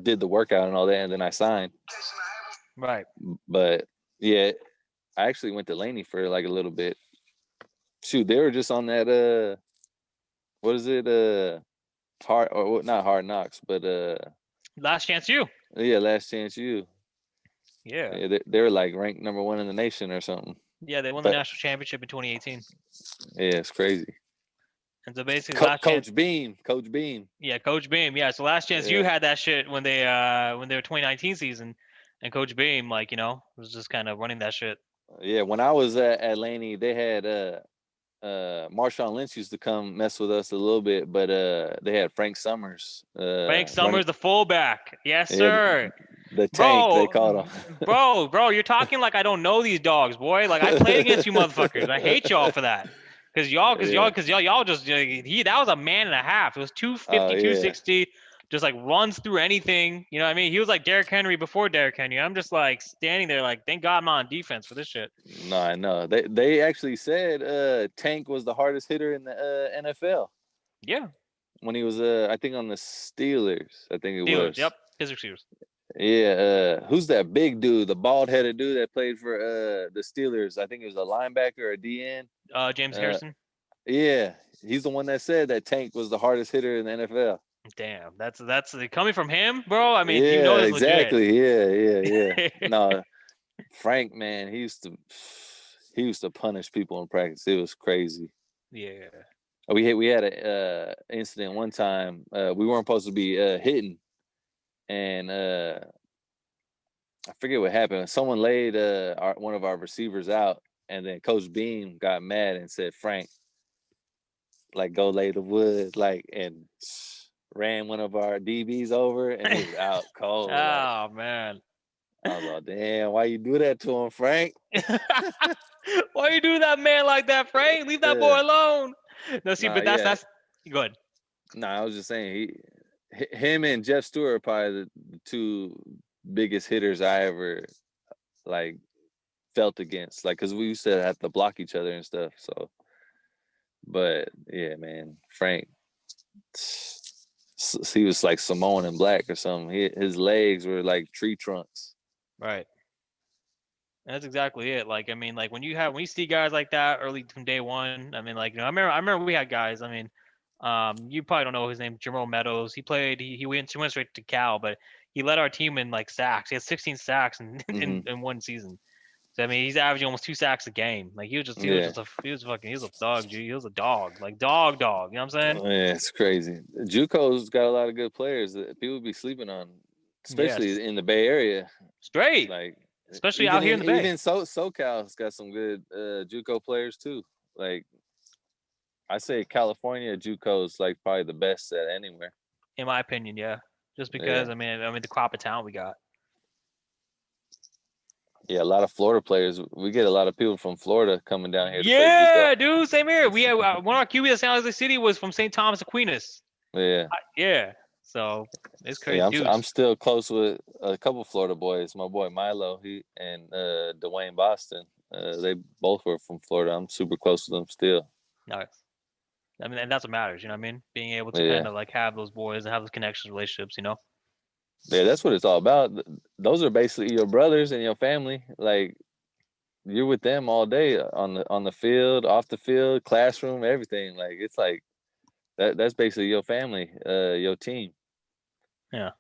did the workout and all that, and then I signed. Right. But yeah, I actually went to Laney for a little bit. Shoot, they were just on that what is it? Not Hard Knocks, but Last Chance U. Yeah, Last Chance U. Yeah. They were ranked number 1 in the nation or something. Yeah, they won the national championship in 2018. Yeah, it's crazy. And so basically, Coach Beam. Yeah, Coach Beam. Yeah, so Last Chance U had that shit when they were 2019 season, and Coach Beam was just kind of running that shit. Yeah, when I was at Laney, they had Marshawn Lynch used to come mess with us a little bit, but they had Frank Summers. Frank Summers, the fullback. Yes, sir. The tank, they called him. bro, you're talking like I don't know these dogs, boy. Like I played against you motherfuckers. I hate y'all for that. Cause y'all just that was a man and a half. It was 250, 260, just runs through anything. You know what I mean? He was like Derrick Henry before Derrick Henry. I'm just standing there thank God I'm on defense for this shit. No, I know. They actually said Tank was the hardest hitter in the NFL. Yeah. When he was I think on the Steelers. I think it was. Yep. Pittsburgh Steelers. Yeah, who's that big dude, the bald-headed dude that played for the Steelers? I think he was a linebacker or a DN. James Harrison. Yeah, he's the one that said that Tank was the hardest hitter in the NFL. Damn, that's coming from him, bro. I mean, yeah, exactly. Yeah. No, Frank, man, he used to punish people in practice. It was crazy. Yeah. We had a incident one time. We weren't supposed to be hitting. And I forget what happened. Someone laid one of our receivers out, and then Coach Beam got mad and said, "Frank, go lay the wood," and ran one of our DBs over, and he was out cold. Oh man! I was like, "Damn, why you do that to him, Frank? Why you do that man like that, Frank? Leave that boy alone." No, see, but that's good. No, I was just saying him and Jeff Stewart are probably the two biggest hitters I ever felt against, because we used to have to block each other and stuff. So, but yeah, man, Frank, he was like Samoan and black or something. His legs were like tree trunks. Right. That's exactly it. I mean, when you see guys like that early from day one. I mean, I remember we had guys. I mean, you probably don't know his name, Jerome Meadows. He played. He went straight to Cal, but he led our team in sacks. He had 16 sacks in one season. So, I mean, he's averaging almost 2 sacks a game. Like he was a dog, G. He was a dog, like dog. You know what I'm saying? Yeah, it's crazy. JUCO's got a lot of good players that people be sleeping on, Yes, especially in the Bay Area. straight, Like especially out here in the Bay. even SoCal's got some good JUCO players too. Like I say, California JUCO is like probably the best at anywhere. In my opinion, yeah. Just because Yeah. I mean the crop of talent we got. Yeah, a lot of Florida players. We get a lot of people from Florida coming down here to play JUCO. Yeah, dude, same here. We had one of our QBs at San Jose City was from St. Thomas Aquinas. Yeah. Yeah, so it's crazy, Yeah, dude. I'm still close with a couple Florida boys. My boy Milo, he and Dwayne Boston. They both were from Florida. I'm super close to them still. Nice. I mean, and that's what matters. You know what I mean? Being able to kind Yeah. of like have those boys and have those connections, relationships. You know? Yeah, that's what it's all about. Those are basically your brothers and your family. Like you're with them all day on the field, off the field, classroom, everything. Like it's like that's basically your family, your team. Yeah.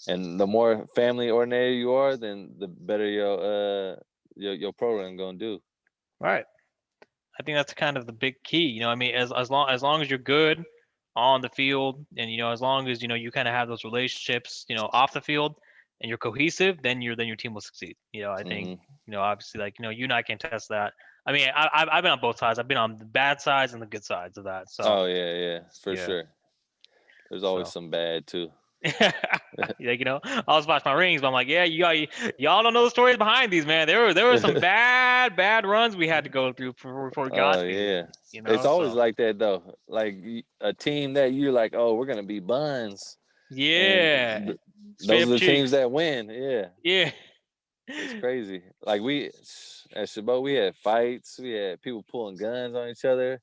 And the more family oriented you are, then the better your program gonna do. Right. I think that's kind of the big key. You know, I mean, as long as you're good on the field, and as long as you kind of have those relationships, off the field, and you're cohesive, then your team will succeed. I think Mm-hmm. obviously, like you and I can test that. I mean, I've been on both sides. I've been on the bad sides and the good sides of that. So Oh yeah, for yeah. sure. There's always So some bad too. like I was watching my rings, but I'm like, yeah, y'all don't know the stories behind these, man. There were some bad runs we had to go through before we got Oh here. yeah, it's always So like that though. Like a team that you're like, oh, we're gonna be buns, and yeah, straight those up are the teams cheeks. that win. Yeah, Yeah. it's crazy. Like we at Chabot, we had fights. We had people pulling guns on each other,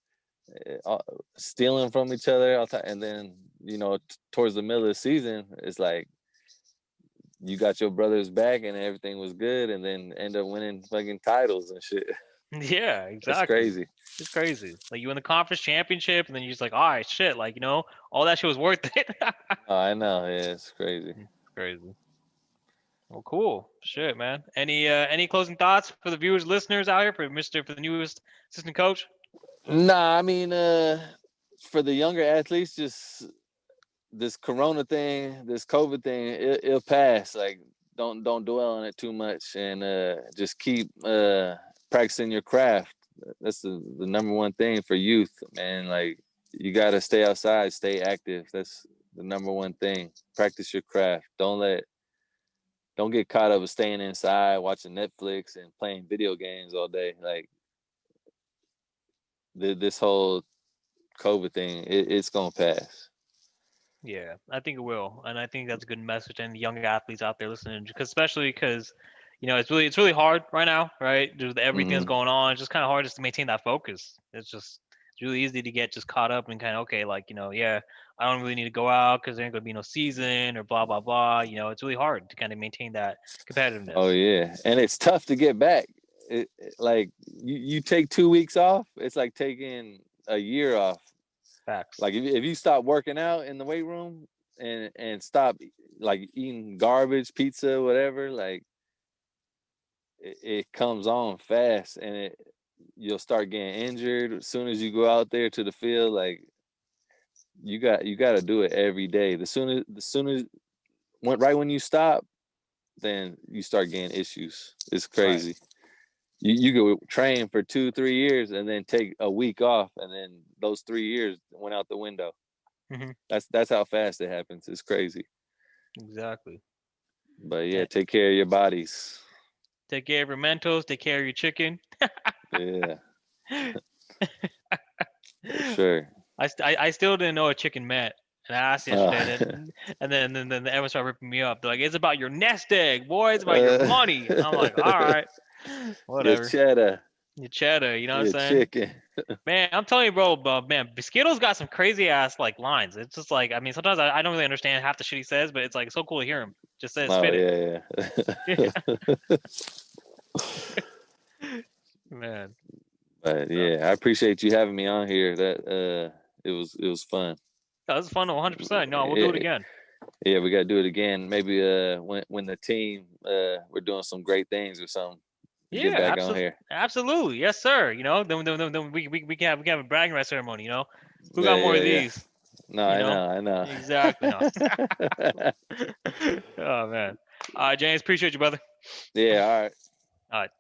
stealing from each other all the time. And then towards the middle of the season, it's like you got your brother's back and everything was good, and then end up winning fucking titles and shit. Yeah, It's exactly. crazy. It's crazy. Like you win the conference championship, and then you're just like, all right, shit, like all that shit was worth it. Oh, I know. Yeah, it's crazy. Crazy. Well, cool. Shit, man. Any closing thoughts for the viewers, listeners out here for the newest assistant coach? Nah, I mean, for the younger athletes, just this Corona thing, this COVID thing, it'll pass. Like, don't dwell on it too much, and just keep practicing your craft. That's the number one thing for youth, man. Like, you gotta stay outside, stay active. That's the number one thing. Practice your craft. Don't get caught up with staying inside, watching Netflix and playing video games all day. Like this whole COVID thing, it's gonna pass. Yeah, I think it will, and I think that's a good message. And the young athletes out there listening, especially because it's really hard right now, right? Just everything that's Mm-hmm. going on. It's just kind of hard just to maintain that focus. It's really easy to get just caught up and kind of okay, like yeah, I don't really need to go out because there ain't gonna be no season or blah blah blah. It's really hard to kind of maintain that Oh competitiveness. yeah, and it's tough to get back. Like you take 2 weeks off, it's like taking a year off. Facts. Like if you stop working out in the weight room and stop like eating garbage, pizza, whatever, like it comes on fast, and you'll start getting injured as soon as you go out there to the field. Like you got to do it every day. The sooner right when you stop, then you start getting issues. It's Right. crazy. You go train for 2-3 years and then take a week off, and then those 3 years went out the window. Hmm. That's how fast it happens. It's crazy. Exactly. But yeah, And take care of your bodies. take care of your Mentos. Take care of your chicken. Yeah, for sure. I still didn't know what chicken meant. And I asked yesterday, Uh, then everyone started ripping me up. They're like, "It's about your nest egg, boy. It's about your money." I'm like, "All right, your whatever. cheddar, Your cheddar, you know what I'm your saying?" chicken. Man, I'm telling you, bro, man, Skittles got some crazy ass like lines. It's just like, I mean, sometimes I don't really understand half the shit he says, but it's like so cool to hear him just say Oh spit it. yeah, Yeah, yeah. man. But So yeah, I appreciate you having me on here. That it was fun. that was fun, 100%. No, we'll do it Yeah, again. yeah, we got to do it again. Maybe when the team we're doing some great things or something. get Yeah, back on here. absolutely. Yes, sir. Then we can have a bragging rights ceremony. Who Yeah, got more yeah, of yeah. these? No, You I know, know, I know. exactly. No. Oh man. James, appreciate you, brother. Yeah, all right. All right.